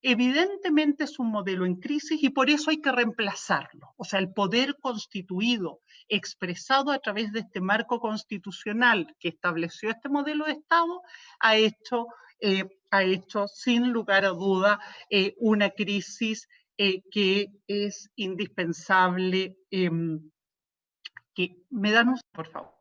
[SPEAKER 5] evidentemente es un modelo en crisis y por eso hay que reemplazarlo. O sea, el poder constituido, expresado a través de este marco constitucional que estableció este modelo de Estado, ha hecho sin lugar a duda una crisis que es indispensable. Que me dan un, por favor.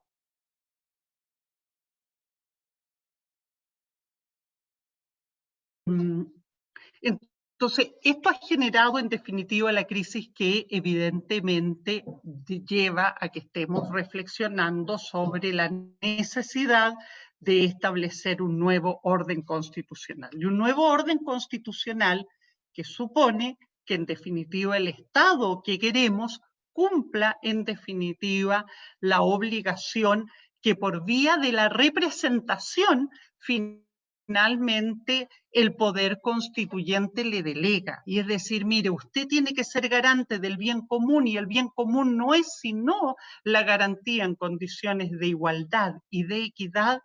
[SPEAKER 5] Entonces, esto ha generado en definitiva la crisis que evidentemente lleva a que estemos reflexionando sobre la necesidad de establecer un nuevo orden constitucional. Y un nuevo orden constitucional que supone que en definitiva el Estado que queremos cumpla en definitiva la obligación que por vía de la representación finalmente el poder constituyente le delega. Y es decir, mire, usted tiene que ser garante del bien común y el bien común no es sino la garantía en condiciones de igualdad y de equidad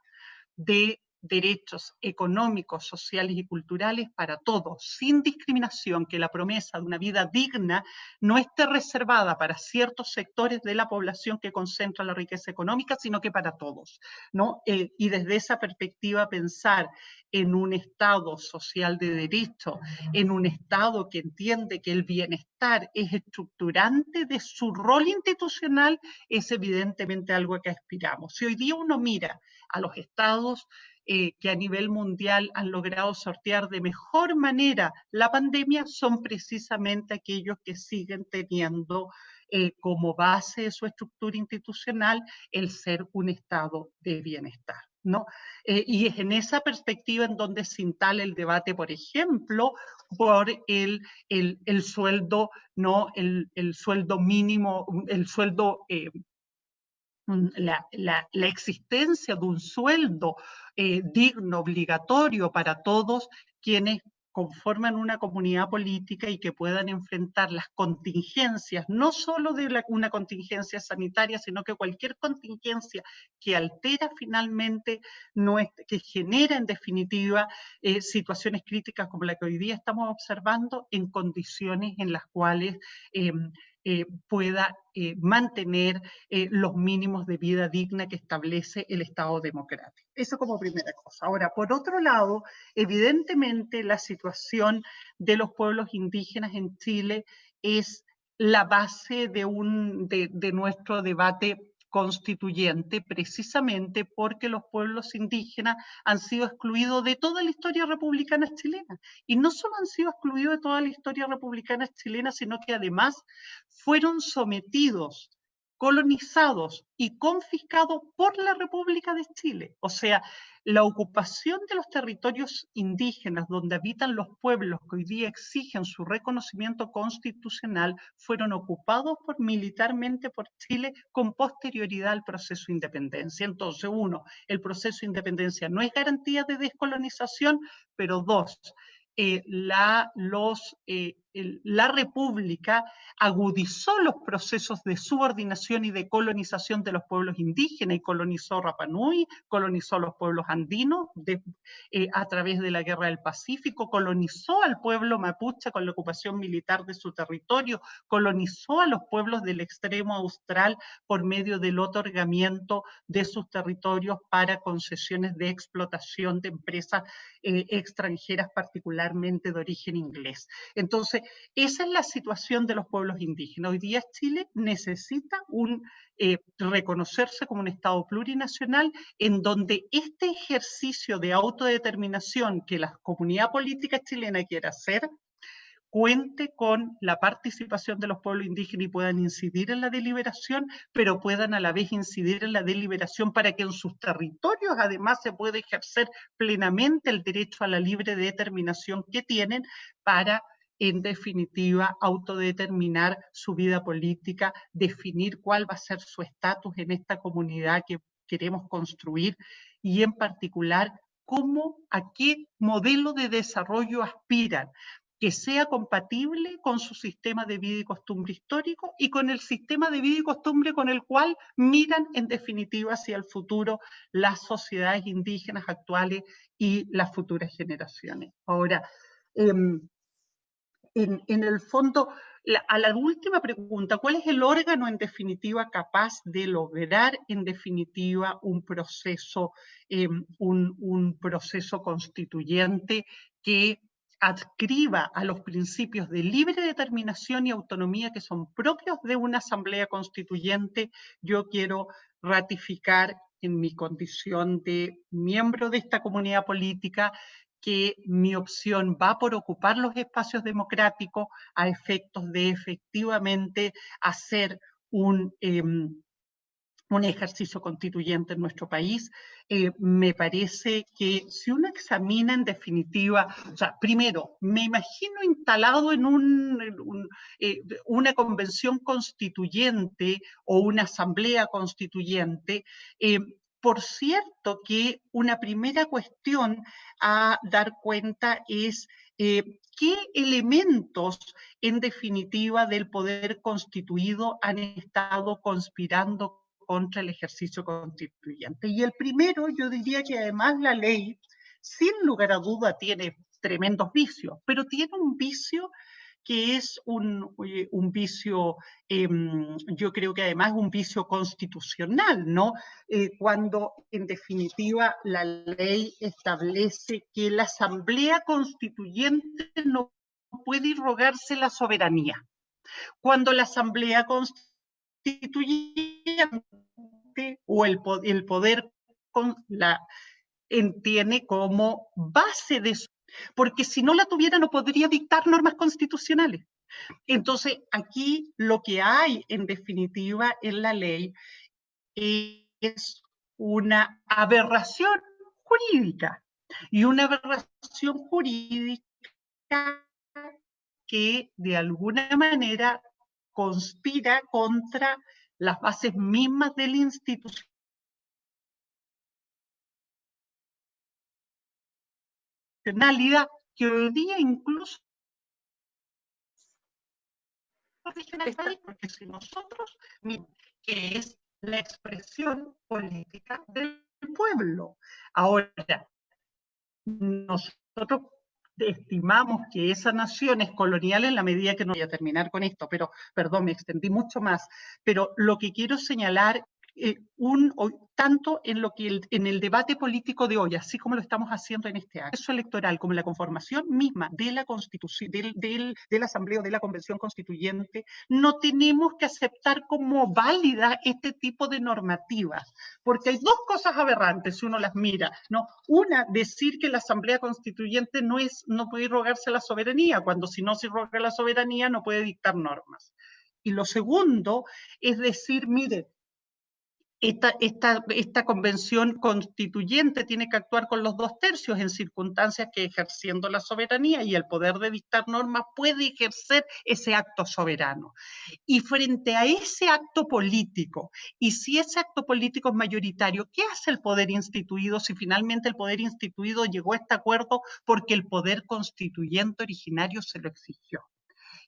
[SPEAKER 5] de derechos económicos, sociales y culturales para todos, sin discriminación, que la promesa de una vida digna no esté reservada para ciertos sectores de la población que concentra la riqueza económica, sino que para todos, ¿no? Y desde esa perspectiva pensar en un Estado social de derecho, en un Estado que entiende que el bienestar es estructurante de su rol institucional, es evidentemente algo a que aspiramos. Si hoy día uno mira a los estados que a nivel mundial han logrado sortear de mejor manera la pandemia, son precisamente aquellos que siguen teniendo como base de su estructura institucional el ser un estado de bienestar, ¿no? Y es en esa perspectiva en donde se instala el debate, por ejemplo, por el sueldo, ¿no? El sueldo mínimo, el sueldo la existencia de un sueldo digno, obligatorio para todos quienes conforman una comunidad política y que puedan enfrentar las contingencias, no solo de una contingencia sanitaria, sino que cualquier contingencia que altera finalmente, que genera en definitiva situaciones críticas como la que hoy día estamos observando, en condiciones en las cuales pueda mantener los mínimos de vida digna que establece el Estado democrático. Eso como primera cosa. Ahora, por otro lado, evidentemente la situación de los pueblos indígenas en Chile es la base de nuestro debate constituyente, precisamente porque los pueblos indígenas han sido excluidos de toda la historia republicana chilena. Y no solo han sido excluidos de toda la historia republicana chilena, sino que además fueron sometidos, colonizados y confiscados por la República de Chile. O sea, la ocupación de los territorios indígenas donde habitan los pueblos que hoy día exigen su reconocimiento constitucional fueron ocupados militarmente por Chile con posterioridad al proceso de independencia. Entonces, uno, el proceso de independencia no es garantía de descolonización, pero dos, los la República agudizó los procesos de subordinación y de colonización de los pueblos indígenas y colonizó Rapa Nui, colonizó los pueblos andinos a través de la Guerra del Pacífico, colonizó al pueblo mapuche con la ocupación militar de su territorio, colonizó a los pueblos del extremo austral por medio del otorgamiento de sus territorios para concesiones de explotación de empresas extranjeras, particularmente de origen inglés. Entonces, esa es la situación de los pueblos indígenas. Hoy día Chile necesita reconocerse como un Estado plurinacional en donde este ejercicio de autodeterminación que la comunidad política chilena quiere hacer cuente con la participación de los pueblos indígenas y puedan incidir en la deliberación, pero puedan a la vez incidir en la deliberación para que en sus territorios además se pueda ejercer plenamente el derecho a la libre determinación que tienen para, en definitiva, autodeterminar su vida política, definir cuál va a ser su estatus en esta comunidad que queremos construir y en particular a qué modelo de desarrollo aspiran, que sea compatible con su sistema de vida y costumbre histórico y con el sistema de vida y costumbre con el cual miran en definitiva hacia el futuro las sociedades indígenas actuales y las futuras generaciones. Ahora, en el fondo, a la última pregunta, ¿cuál es el órgano en definitiva capaz de lograr en definitiva un proceso constituyente que adscriba a los principios de libre determinación y autonomía que son propios de una asamblea constituyente? Yo quiero ratificar en mi condición de miembro de esta comunidad política que mi opción va por ocupar los espacios democráticos a efectos de efectivamente hacer un ejercicio constituyente en nuestro país. Me parece que si uno examina en definitiva, o sea, primero, me imagino instalado en una convención constituyente o una asamblea constituyente. Por cierto que una primera cuestión a dar cuenta es qué elementos en definitiva del poder constituido han estado conspirando contra el ejercicio constituyente. Y el primero, yo diría que además la ley, sin lugar a duda, tiene tremendos vicios, pero tiene un vicio que es un vicio, yo creo que además un vicio constitucional, ¿no? Cuando en definitiva la ley establece que la Asamblea Constituyente no puede irrogarse la soberanía. Cuando la Asamblea Constituyente o el poder entiende como base de su, porque si no la tuviera no podría dictar normas constitucionales. Entonces, aquí lo que hay en definitiva en la ley es una aberración jurídica, y una aberración jurídica que de alguna manera conspira contra las bases mismas de la institucionalidad que hoy día incluso porque si nosotros, que es la expresión política del pueblo. Ahora, nosotros estimamos que esa nación es colonial en la medida que no voy a terminar con esto, pero perdón, me extendí mucho más, pero lo que quiero señalar tanto en el debate político de hoy, así como lo estamos haciendo en este acto electoral, como en la conformación misma de la Constitución, de la Asamblea o de la Convención Constituyente, no tenemos que aceptar como válida este tipo de normativas, porque hay dos cosas aberrantes si uno las mira, ¿no? Una, decir que la Asamblea Constituyente no puede irrogarse la soberanía, cuando si no se irroga la soberanía no puede dictar normas. Y lo segundo es decir, mire, esta convención constituyente tiene que actuar con los 2/3 en circunstancias que ejerciendo la soberanía y el poder de dictar normas puede ejercer ese acto soberano. Y frente a ese acto político, y si ese acto político es mayoritario, ¿qué hace el poder instituido si finalmente el poder instituido llegó a este acuerdo porque el poder constituyente originario se lo exigió?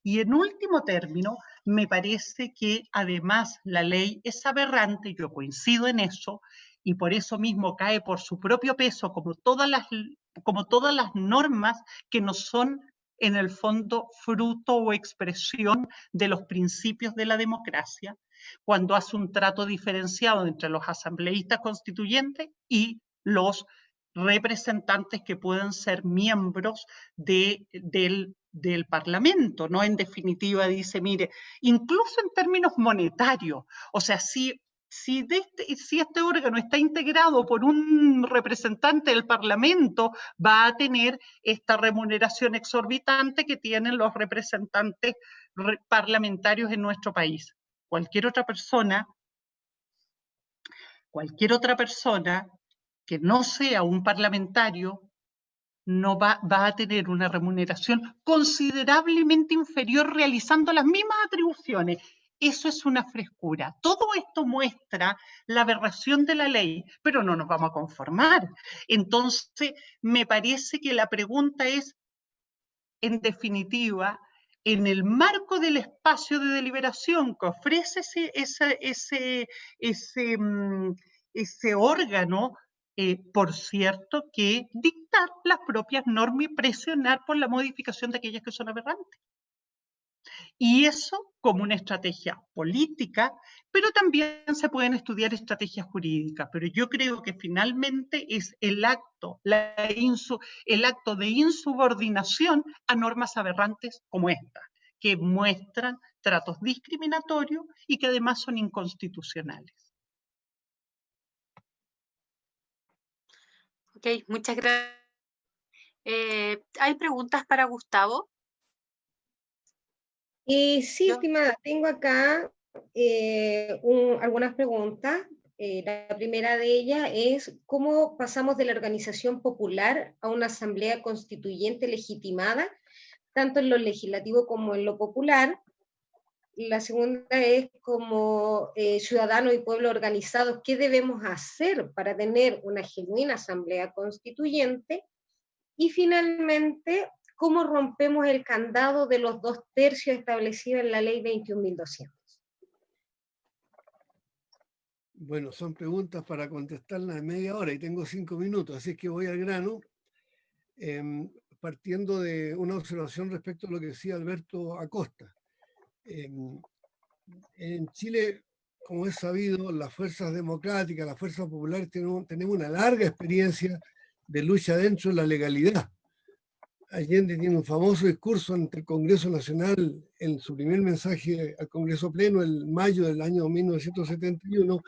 [SPEAKER 5] Y en último término, me parece que además la ley es aberrante, yo coincido en eso, y por eso mismo cae por su propio peso, como todas las normas que no son en el fondo fruto o expresión de los principios de la democracia, cuando hace un trato diferenciado entre los asambleístas constituyentes y los representantes que pueden ser miembros del Parlamento, ¿no? En definitiva dice, mire, incluso en términos monetarios, o sea, si este órgano está integrado por un representante del Parlamento, va a tener esta remuneración exorbitante que tienen los representantes parlamentarios en nuestro país. Cualquier otra persona que no sea un parlamentario no va a tener una remuneración considerablemente inferior realizando las mismas atribuciones. Eso es una frescura. Todo esto muestra la aberración de la ley, pero no nos vamos a conformar. Entonces, me parece que la pregunta es, en definitiva, en el marco del espacio de deliberación que ofrece ese órgano, por cierto, que dictar las propias normas y presionar por la modificación de aquellas que son aberrantes. Y eso como una estrategia política, pero también se pueden estudiar estrategias jurídicas. Pero yo creo que finalmente es el acto de insubordinación a normas aberrantes como esta, que muestran tratos discriminatorios y que además son inconstitucionales.
[SPEAKER 1] Ok, muchas gracias. ¿Hay preguntas para Gustavo?
[SPEAKER 3] Sí, estimada, tengo acá algunas preguntas. La primera de ellas es, ¿cómo pasamos de la organización popular a una asamblea constituyente legitimada, tanto en lo legislativo como en lo popular? La segunda es, como ciudadanos y pueblo organizados, ¿qué debemos hacer para tener una genuina asamblea constituyente? Y finalmente, ¿cómo rompemos el candado de los 2/3 establecido en la ley 21.200?
[SPEAKER 2] Bueno, son preguntas para contestarlas en media hora y tengo 5 minutos, así que voy al grano, partiendo de una observación respecto a lo que decía Alberto Acosta. En Chile, como es sabido, las fuerzas democráticas, las fuerzas populares tenemos una larga experiencia de lucha dentro de la legalidad. Allende tiene un famoso discurso ante el Congreso Nacional en su primer mensaje al Congreso Pleno en mayo del año 1971,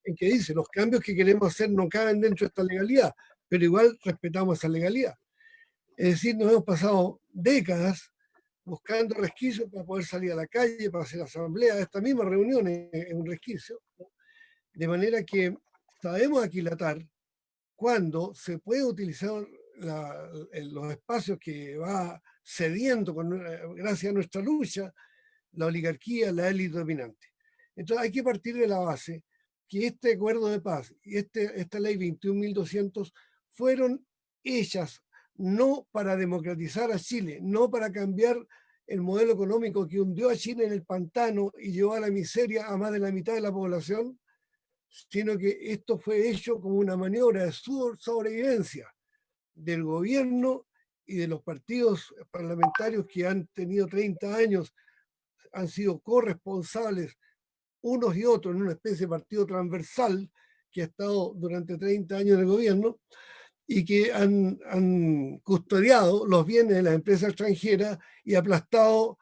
[SPEAKER 2] en que dice, los cambios que queremos hacer no caben dentro de esta legalidad, pero igual respetamos esa legalidad. Es decir, nos hemos pasado décadas buscando resquicios para poder salir a la calle, para hacer asamblea. Esta misma reunión es un resquicio, ¿no? De manera que sabemos aquilatar cuando se puede utilizar los espacios que va cediendo gracias a nuestra lucha, la oligarquía, la élite dominante. Entonces hay que partir de la base que este acuerdo de paz y esta ley 21.200 fueron hechas no para democratizar a Chile, no para cambiar el modelo económico que hundió a Chile en el pantano y llevó a la miseria a más de la mitad de la población, sino que esto fue hecho como una maniobra de sobrevivencia del gobierno y de los partidos parlamentarios que han tenido 30 años, han sido corresponsables unos y otros en una especie de partido transversal que ha estado durante 30 años en el gobierno y que han custodiado los bienes de las empresas extranjeras y aplastado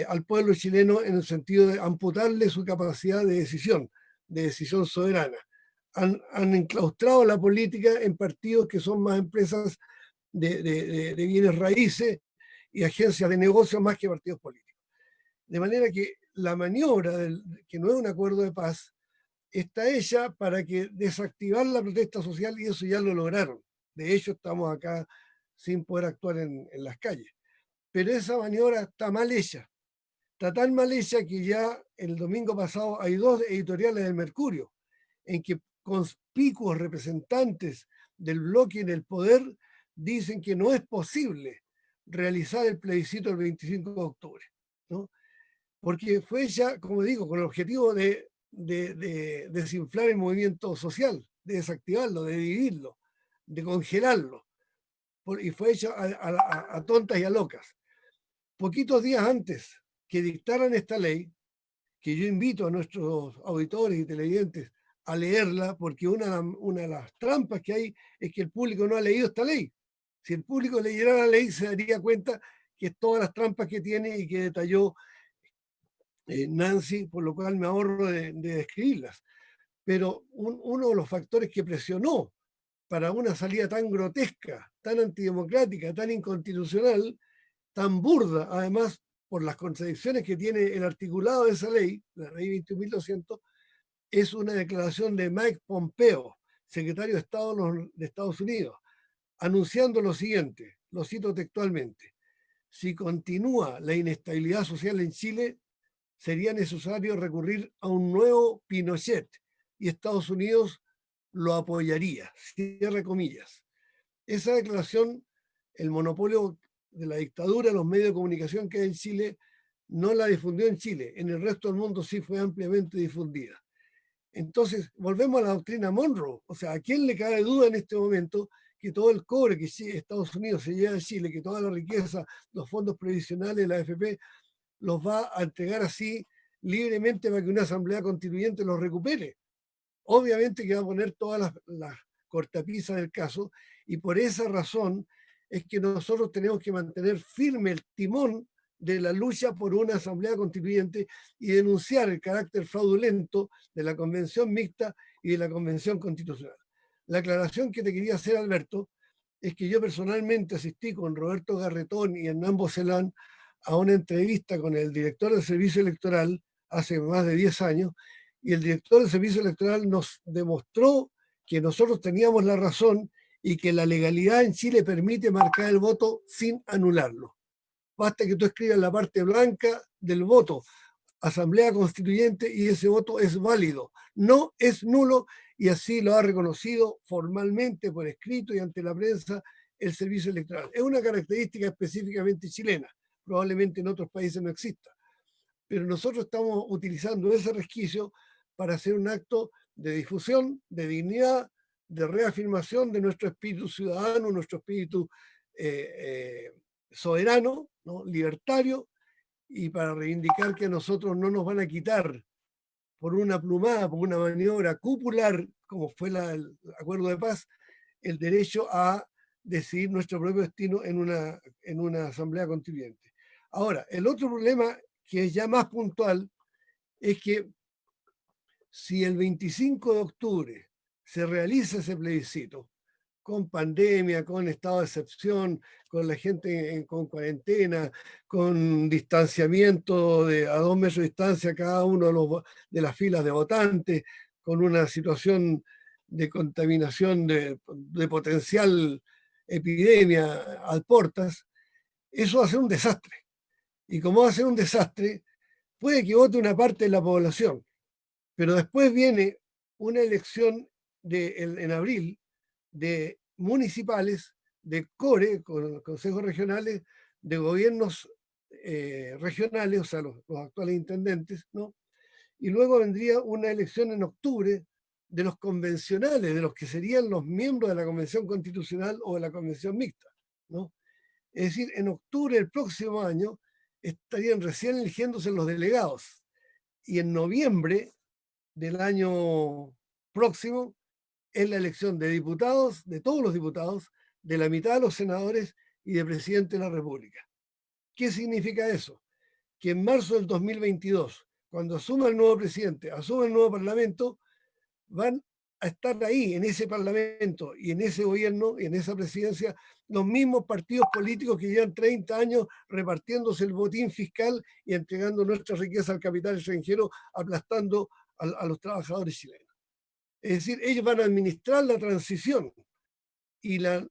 [SPEAKER 2] al pueblo chileno en el sentido de amputarle su capacidad de decisión soberana. Han enclaustrado la política en partidos que son más empresas de bienes raíces y agencias de negocios más que partidos políticos. De manera que la maniobra, que no es un acuerdo de paz, está hecha para que desactivar la protesta social, y eso ya lo lograron. De hecho, estamos acá sin poder actuar en las calles. Pero esa maniobra está mal hecha. Está tan mal hecha que ya el domingo pasado hay 2 editoriales del Mercurio en que conspicuos representantes del bloque en el poder dicen que no es posible realizar el plebiscito el 25 de octubre. ¿no? Porque fue hecha, como digo, con el objetivo de desinflar el movimiento social, de desactivarlo, de dividirlo, de congelarlo. Y fue hecha a tontas y a locas. Poquitos días antes que dictaran esta ley, que yo invito a nuestros auditores y televidentes a leerla, porque una de las trampas que hay es que el público no ha leído esta ley. Si el público leyera la ley, se daría cuenta que es todas las trampas que tiene y que detalló Nancy, por lo cual me ahorro de describirlas. Pero uno de los factores que presionó para una salida tan grotesca, tan antidemocrática, tan inconstitucional, tan burda, además por las contradicciones que tiene el articulado de esa ley, la ley 21.200, es una declaración de Mike Pompeo, secretario de Estado de Estados Unidos, anunciando lo siguiente, lo cito textualmente: si continúa la inestabilidad social en Chile, sería necesario recurrir a un nuevo Pinochet y Estados Unidos lo apoyaría, cierre comillas. Esa declaración, el monopolio de la dictadura, los medios de comunicación que hay en Chile, no la difundió en Chile, en el resto del mundo sí fue ampliamente difundida. Entonces, volvemos a la doctrina Monroe. O sea, ¿a quién le cabe duda en este momento que todo el cobre que Estados Unidos se lleva a Chile, que toda la riqueza, los fondos previsionales, la AFP, los va a entregar así libremente para que una asamblea constituyente los recupere? Obviamente que va a poner todas las cortapisas del caso, y por esa razón es que nosotros tenemos que mantener firme el timón de la lucha por una asamblea constituyente y denunciar el carácter fraudulento de la convención mixta y de la convención constitucional. La aclaración que te quería hacer, Alberto, es que yo personalmente asistí con Roberto Garretón y Hernán Bocelán a una entrevista con el director del Servicio Electoral hace más de 10 años, y el director del Servicio Electoral nos demostró que nosotros teníamos la razón y que la legalidad en Chile permite marcar el voto sin anularlo. Basta que tú escribas la parte blanca del voto, asamblea constituyente, y ese voto es válido, no es nulo, y así lo ha reconocido formalmente por escrito y ante la prensa el Servicio Electoral. Es una característica específicamente chilena, probablemente en otros países no exista, pero nosotros estamos utilizando ese resquicio para hacer un acto de difusión, de dignidad, de reafirmación de nuestro espíritu ciudadano, nuestro espíritu soberano, ¿no? Libertario, y para reivindicar que a nosotros no nos van a quitar por una plumada, por una maniobra cupular, como fue el acuerdo de paz, el derecho a decidir nuestro propio destino en una asamblea constituyente. Ahora, el otro problema, que es ya más puntual, es que si el 25 de octubre se realiza ese plebiscito, con pandemia, con estado de excepción, con la gente con cuarentena, con distanciamiento a 2 metros de distancia cada uno de las filas de votantes, con una situación de contaminación de potencial epidemia a portas, eso va a ser un desastre. Y como va a ser un desastre, puede que vote una parte de la población, pero después viene una elección en abril de municipales, de CORE, consejos regionales, de gobiernos regionales, o sea, los actuales intendentes, ¿no? Y luego vendría una elección en octubre de los convencionales, de los que serían los miembros de la Convención Constitucional o de la Convención Mixta, ¿no? Es decir, en octubre del próximo año estarían recién eligiéndose los delegados, y en noviembre del año próximo es la elección de diputados, de todos los diputados, de la mitad de los senadores y de presidente de la República. ¿Qué significa eso? Que en marzo del 2022, cuando asuma el nuevo presidente, asuma el nuevo parlamento, van a estar ahí, en ese parlamento y en ese gobierno y en esa presidencia, los mismos partidos políticos que llevan 30 años repartiéndose el botín fiscal y entregando nuestra riqueza al capital extranjero, aplastando a los trabajadores chilenos. Es decir, ellos van a administrar la transición, y la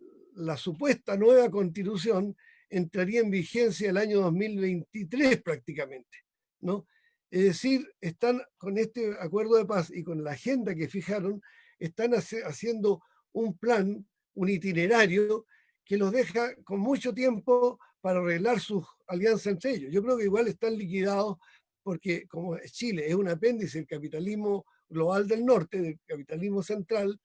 [SPEAKER 2] supuesta nueva constitución entraría en vigencia el año 2023 prácticamente, ¿no? Es decir, están con este acuerdo de paz y con la agenda que fijaron, están haciendo un plan, un itinerario que los deja con mucho tiempo para arreglar sus alianza entre ellos. Yo creo que igual están liquidados porque como Chile es un apéndice del capitalismo global del norte, del capitalismo central,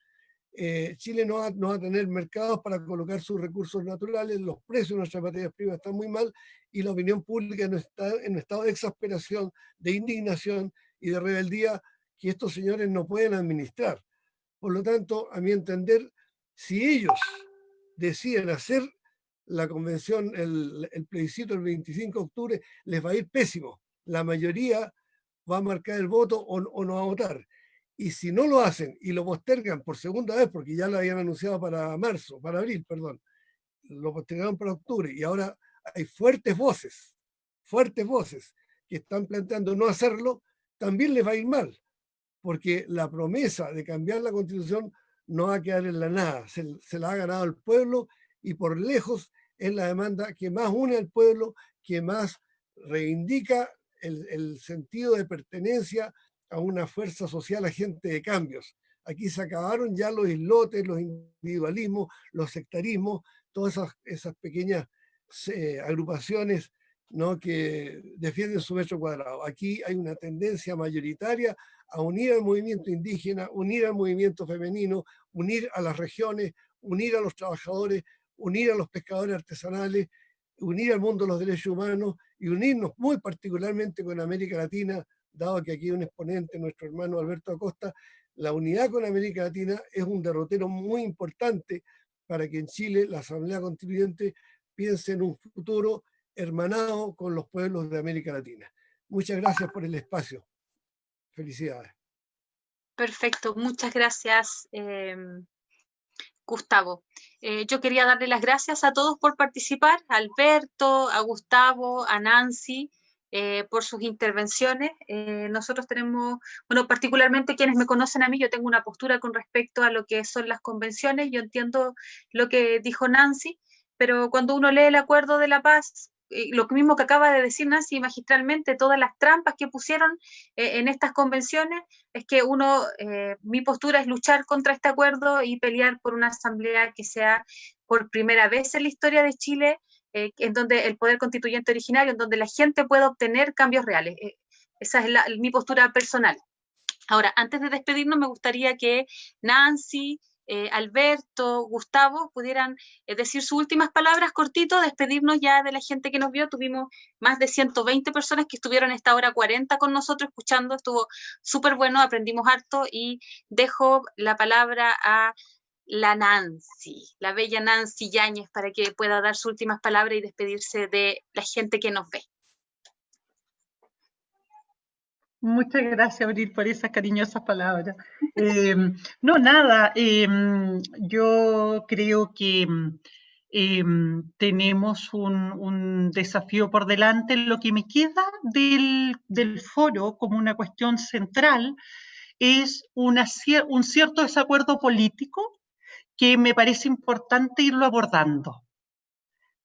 [SPEAKER 2] Chile no va a tener mercados para colocar sus recursos naturales, los precios de nuestras materias primas están muy mal y la opinión pública no está en un estado de exasperación, de indignación y de rebeldía que estos señores no pueden administrar. Por lo tanto, a mi entender, si ellos deciden hacer la convención, el plebiscito el 25 de octubre, les va a ir pésimo. La mayoría va a marcar el voto o no va a votar. Y si no lo hacen y lo postergan por segunda vez, porque ya lo habían anunciado para abril, perdón, lo postergaron para octubre y ahora hay fuertes voces que están planteando no hacerlo, también les va a ir mal, porque la promesa de cambiar la Constitución no va a quedar en la nada, se la ha ganado el pueblo y por lejos es la demanda que más une al pueblo, que más reivindica el sentido de pertenencia a una fuerza social agente de cambios. Aquí se acabaron ya los islotes, los individualismos, los sectarismos, todas esas pequeñas agrupaciones, ¿no?, que defienden su metro cuadrado. Aquí hay una tendencia mayoritaria a unir al movimiento indígena, unir al movimiento femenino, unir a las regiones, unir a los trabajadores, unir a los pescadores artesanales, unir al mundo de los derechos humanos y unirnos muy particularmente con América Latina, dado que aquí hay un exponente, nuestro hermano Alberto Acosta. La unidad con América Latina es un derrotero muy importante para que en Chile la Asamblea Constituyente piense en un futuro hermanado con los pueblos de América Latina. Muchas gracias por el espacio. Felicidades.
[SPEAKER 1] Perfecto, muchas gracias, Gustavo. Yo quería darle las gracias a todos por participar, a Alberto, a Gustavo, a Nancy, por sus intervenciones. Nosotros tenemos, bueno, particularmente quienes me conocen a mí, yo tengo una postura con respecto a lo que son las convenciones. Yo entiendo lo que dijo Nancy, pero cuando uno lee el Acuerdo de la Paz, lo mismo que acaba de decir Nancy magistralmente, todas las trampas que pusieron en estas convenciones, es que mi postura es luchar contra este acuerdo y pelear por una asamblea que sea por primera vez en la historia de Chile, en donde el poder constituyente originario, en donde la gente pueda obtener cambios reales. Esa es mi postura personal. Ahora, antes de despedirnos, me gustaría que Nancy, Alberto, Gustavo pudieran decir sus últimas palabras cortito, despedirnos ya de la gente que nos vio. Tuvimos más de 120 personas que estuvieron esta hora 40 con nosotros escuchando, estuvo súper bueno, aprendimos harto y dejo la palabra a la Nancy, la bella Nancy Yáñez, para que pueda dar sus últimas palabras y despedirse de la gente que nos ve.
[SPEAKER 5] Muchas gracias, Abril, por esas cariñosas palabras. No, nada, yo creo que tenemos un desafío por delante. Lo que me queda del foro como una cuestión central es un cierto desacuerdo político que me parece importante irlo abordando,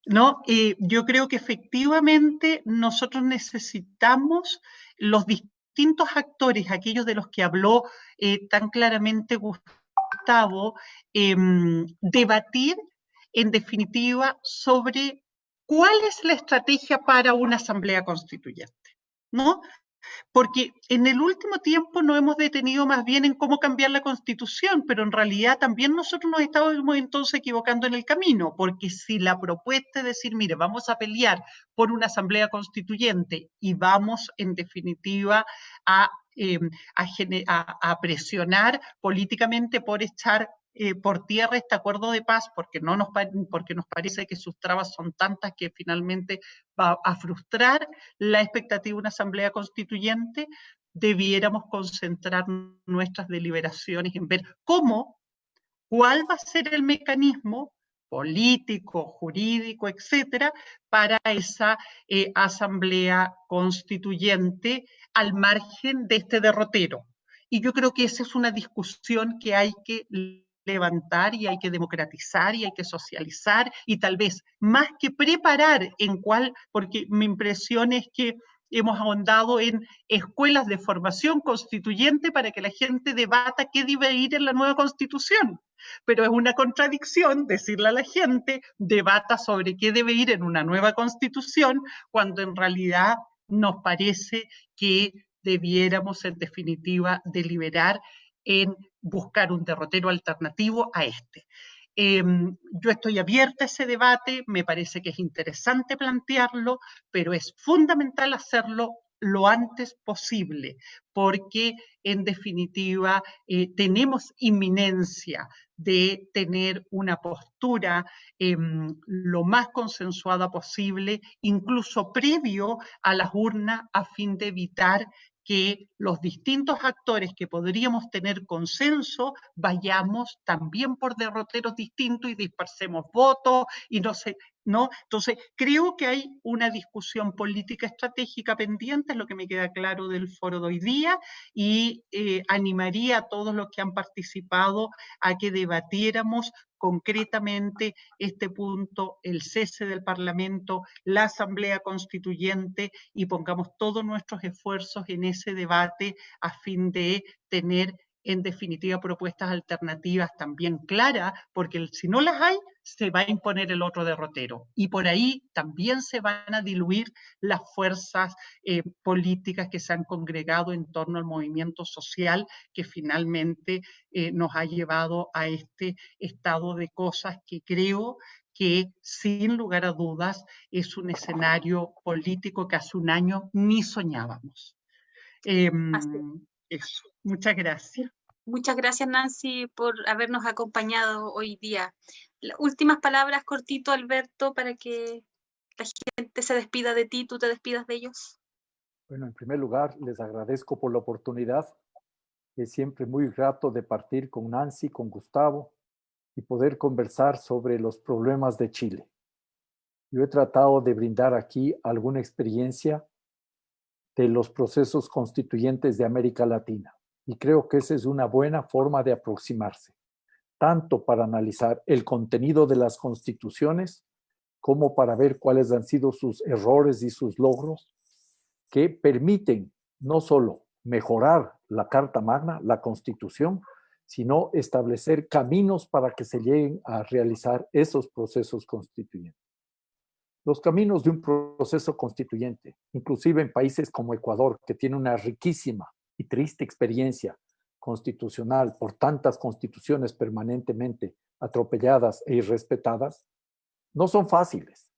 [SPEAKER 5] ¿no? Yo creo que efectivamente nosotros necesitamos los distintos actores, aquellos de los que habló tan claramente Gustavo, debatir en definitiva sobre cuál es la estrategia para una asamblea constituyente, ¿no? Porque en el último tiempo nos hemos detenido más bien en cómo cambiar la Constitución, pero en realidad también nosotros nos estamos entonces equivocando en el camino, porque si la propuesta es decir, mire, vamos a pelear por una asamblea constituyente y vamos en definitiva a presionar políticamente por echar por tierra este acuerdo de paz, porque nos parece que sus trabas son tantas que finalmente va a frustrar la expectativa de una asamblea constituyente, debiéramos concentrar nuestras deliberaciones en ver cuál va a ser el mecanismo político, jurídico, etcétera, para esa asamblea constituyente al margen de este derrotero. Y yo creo que esa es una discusión que hay que levantar y hay que democratizar y hay que socializar y tal vez más que preparar porque mi impresión es que hemos ahondado en escuelas de formación constituyente para que la gente debata qué debe ir en la nueva constitución. Pero es una contradicción decirle a la gente, debata sobre qué debe ir en una nueva constitución, cuando en realidad nos parece que debiéramos, en definitiva, deliberar en buscar un derrotero alternativo a este. Yo estoy abierta a ese debate, me parece que es interesante plantearlo, pero es fundamental hacerlo lo antes posible, porque en definitiva tenemos inminencia de tener una postura lo más consensuada posible, incluso previo a las urnas, a fin de evitar que los distintos actores que podríamos tener consenso vayamos también por derroteros distintos y dispersemos votos y no sé, ¿no? Entonces, creo que hay una discusión política estratégica pendiente, es lo que me queda claro del foro de hoy día, y animaría a todos los que han participado a que debatiéramos concretamente este punto, el cese del Parlamento, la Asamblea Constituyente, y pongamos todos nuestros esfuerzos en ese debate a fin de tener en definitiva propuestas alternativas también claras, porque si no las hay, se va a imponer el otro derrotero. Y por ahí también se van a diluir las fuerzas políticas que se han congregado en torno al movimiento social que finalmente nos ha llevado a este estado de cosas que creo que sin lugar a dudas es un escenario político que hace un año ni soñábamos. Eso. Muchas gracias.
[SPEAKER 1] Muchas gracias, Nancy, por habernos acompañado hoy día. Las últimas palabras, cortito, Alberto, para que la gente se despida de ti, tú te despidas de ellos.
[SPEAKER 4] Bueno, en primer lugar, les agradezco por la oportunidad. Es siempre muy grato de partir con Nancy, con Gustavo y poder conversar sobre los problemas de Chile. Yo he tratado de brindar aquí alguna experiencia de los procesos constituyentes de América Latina y creo que esa es una buena forma de aproximarse, tanto para analizar el contenido de las constituciones como para ver cuáles han sido sus errores y sus logros que permiten no solo mejorar la Carta Magna, la Constitución, sino establecer caminos para que se lleguen a realizar esos procesos constituyentes. Los caminos de un proceso constituyente, inclusive en países como Ecuador, que tiene una riquísima y triste experiencia constitucional por tantas constituciones permanentemente atropelladas e irrespetadas, no son fáciles.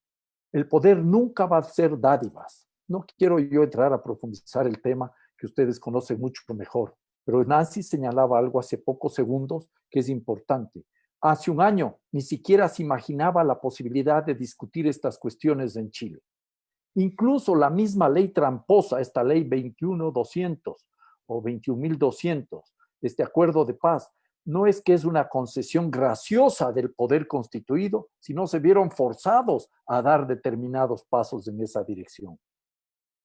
[SPEAKER 4] El poder nunca va a ser dádivas. No quiero yo entrar a profundizar el tema que ustedes conocen mucho mejor, pero Nancy señalaba algo hace pocos segundos que es importante. Hace un año ni siquiera se imaginaba la posibilidad de discutir estas cuestiones en Chile. Incluso la misma ley tramposa, esta ley 21.200 o 21.200, este acuerdo de paz, no es que es una concesión graciosa del poder constituido, sino se vieron forzados a dar determinados pasos en esa dirección.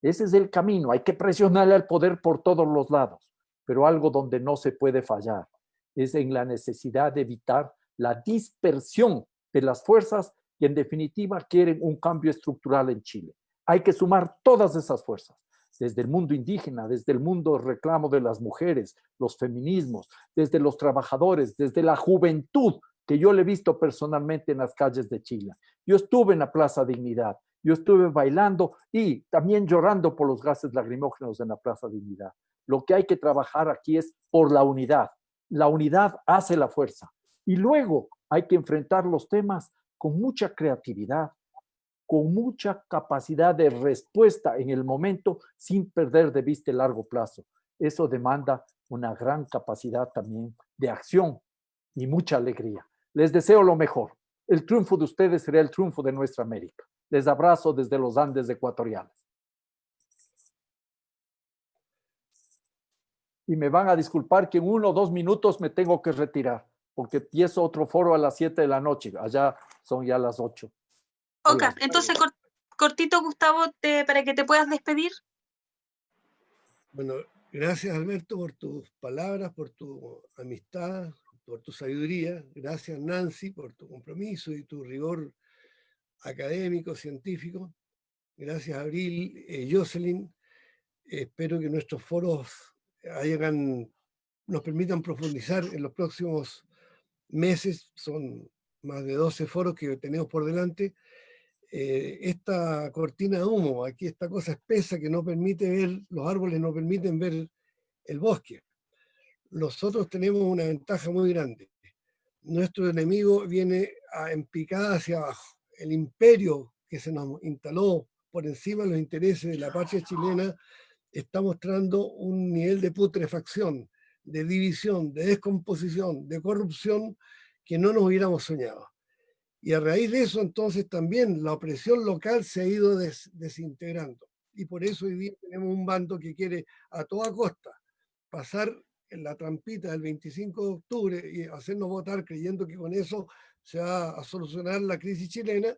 [SPEAKER 4] Ese es el camino, hay que presionarle al poder por todos los lados, pero algo donde no se puede fallar es en la necesidad de evitar la dispersión de las fuerzas que en definitiva quieren un cambio estructural en Chile. Hay que sumar todas esas fuerzas, desde el mundo indígena, desde el mundo reclamo de las mujeres, los feminismos, desde los trabajadores, desde la juventud, que yo le he visto personalmente en las calles de Chile. Yo estuve en la Plaza Dignidad, yo estuve bailando y también llorando por los gases lacrimógenos en la Plaza Dignidad. Lo que hay que trabajar aquí es por la unidad. La unidad hace la fuerza. Y luego hay que enfrentar los temas con mucha creatividad, con mucha capacidad de respuesta en el momento sin perder de vista el largo plazo. Eso demanda una gran capacidad también de acción y mucha alegría. Les deseo lo mejor. El triunfo de ustedes será el triunfo de nuestra América. Les abrazo desde los Andes ecuatorianos. Y me van a disculpar que en 1 o 2 minutos me tengo que retirar, porque empiezo otro foro a las 7 de la noche. Allá son ya las 8.
[SPEAKER 1] Ok, entonces cortito, Gustavo, para que te puedas despedir.
[SPEAKER 2] Bueno, gracias, Alberto, por tus palabras, por tu amistad, por tu sabiduría. Gracias, Nancy, por tu compromiso y tu rigor académico, científico. Gracias, Abril, Jocelyn. Espero que nuestros foros nos permitan profundizar en los próximos meses, son más de 12 foros que tenemos por delante, esta cortina de humo, aquí esta cosa espesa que no permite ver, los árboles no permiten ver el bosque. Nosotros tenemos una ventaja muy grande. Nuestro enemigo viene en picada hacia abajo. El imperio que se nos instaló por encima de los intereses de la patria chilena está mostrando un nivel de putrefacción, de división, de descomposición, de corrupción que no nos hubiéramos soñado. Y a raíz de eso, entonces, también la opresión local se ha ido desintegrando. Y por eso hoy día tenemos un bando que quiere a toda costa pasar en la trampita del 25 de octubre y hacernos votar creyendo que con eso se va a solucionar la crisis chilena,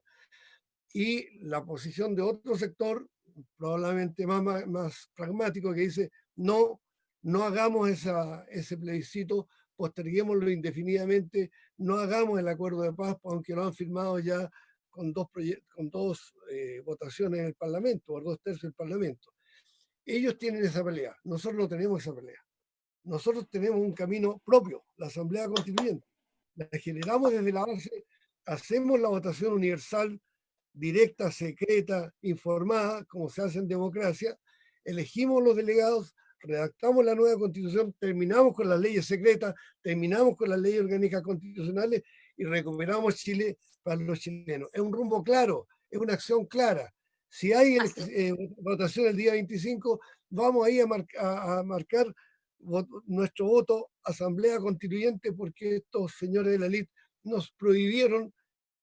[SPEAKER 2] y la posición de otro sector, probablemente más pragmático, que dice no hagamos ese plebiscito, posterguémoslo indefinidamente, no hagamos el acuerdo de paz, aunque lo han firmado ya con dos votaciones en el Parlamento, o 2/3 del Parlamento. Ellos tienen esa pelea, nosotros no tenemos esa pelea. Nosotros tenemos un camino propio, la Asamblea Constituyente. La generamos desde la base, hacemos la votación universal, directa, secreta, informada, como se hace en democracia, elegimos los delegados, redactamos la nueva constitución, terminamos con las leyes secretas, terminamos con las leyes orgánicas constitucionales y recuperamos Chile para los chilenos. Es un rumbo claro, es una acción clara. Si hay votación el día 25, vamos ahí a marcar nuestro voto Asamblea Constituyente, porque estos señores de la élite nos prohibieron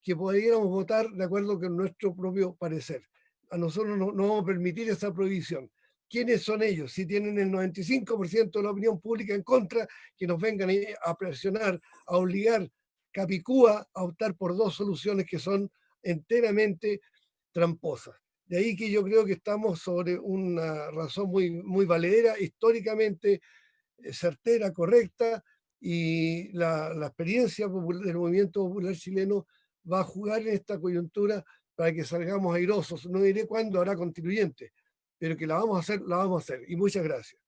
[SPEAKER 2] que pudiéramos votar de acuerdo con nuestro propio parecer. A nosotros no vamos a permitir esa prohibición. ¿Quiénes son ellos? Si tienen el 95% de la opinión pública en contra, que nos vengan a presionar, a obligar Capicúa a optar por dos soluciones que son enteramente tramposas. De ahí que yo creo que estamos sobre una razón muy valedera, históricamente certera, correcta, y la experiencia del movimiento popular chileno va a jugar en esta coyuntura para que salgamos airosos. No diré cuándo hará constituyente, pero que la vamos a hacer, la vamos a hacer. Y muchas gracias.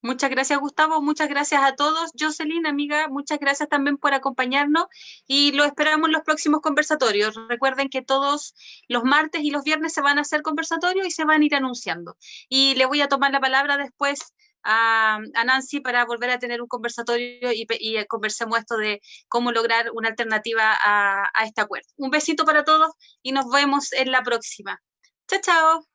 [SPEAKER 1] Muchas gracias, Gustavo. Muchas gracias a todos. Jocelyn, amiga, muchas gracias también por acompañarnos y lo esperamos en los próximos conversatorios. Recuerden que todos los martes y los viernes se van a hacer conversatorios y se van a ir anunciando. Y le voy a tomar la palabra después a Nancy para volver a tener un conversatorio y conversemos esto de cómo lograr una alternativa a este acuerdo. Un besito para todos y nos vemos en la próxima. Chao, chao.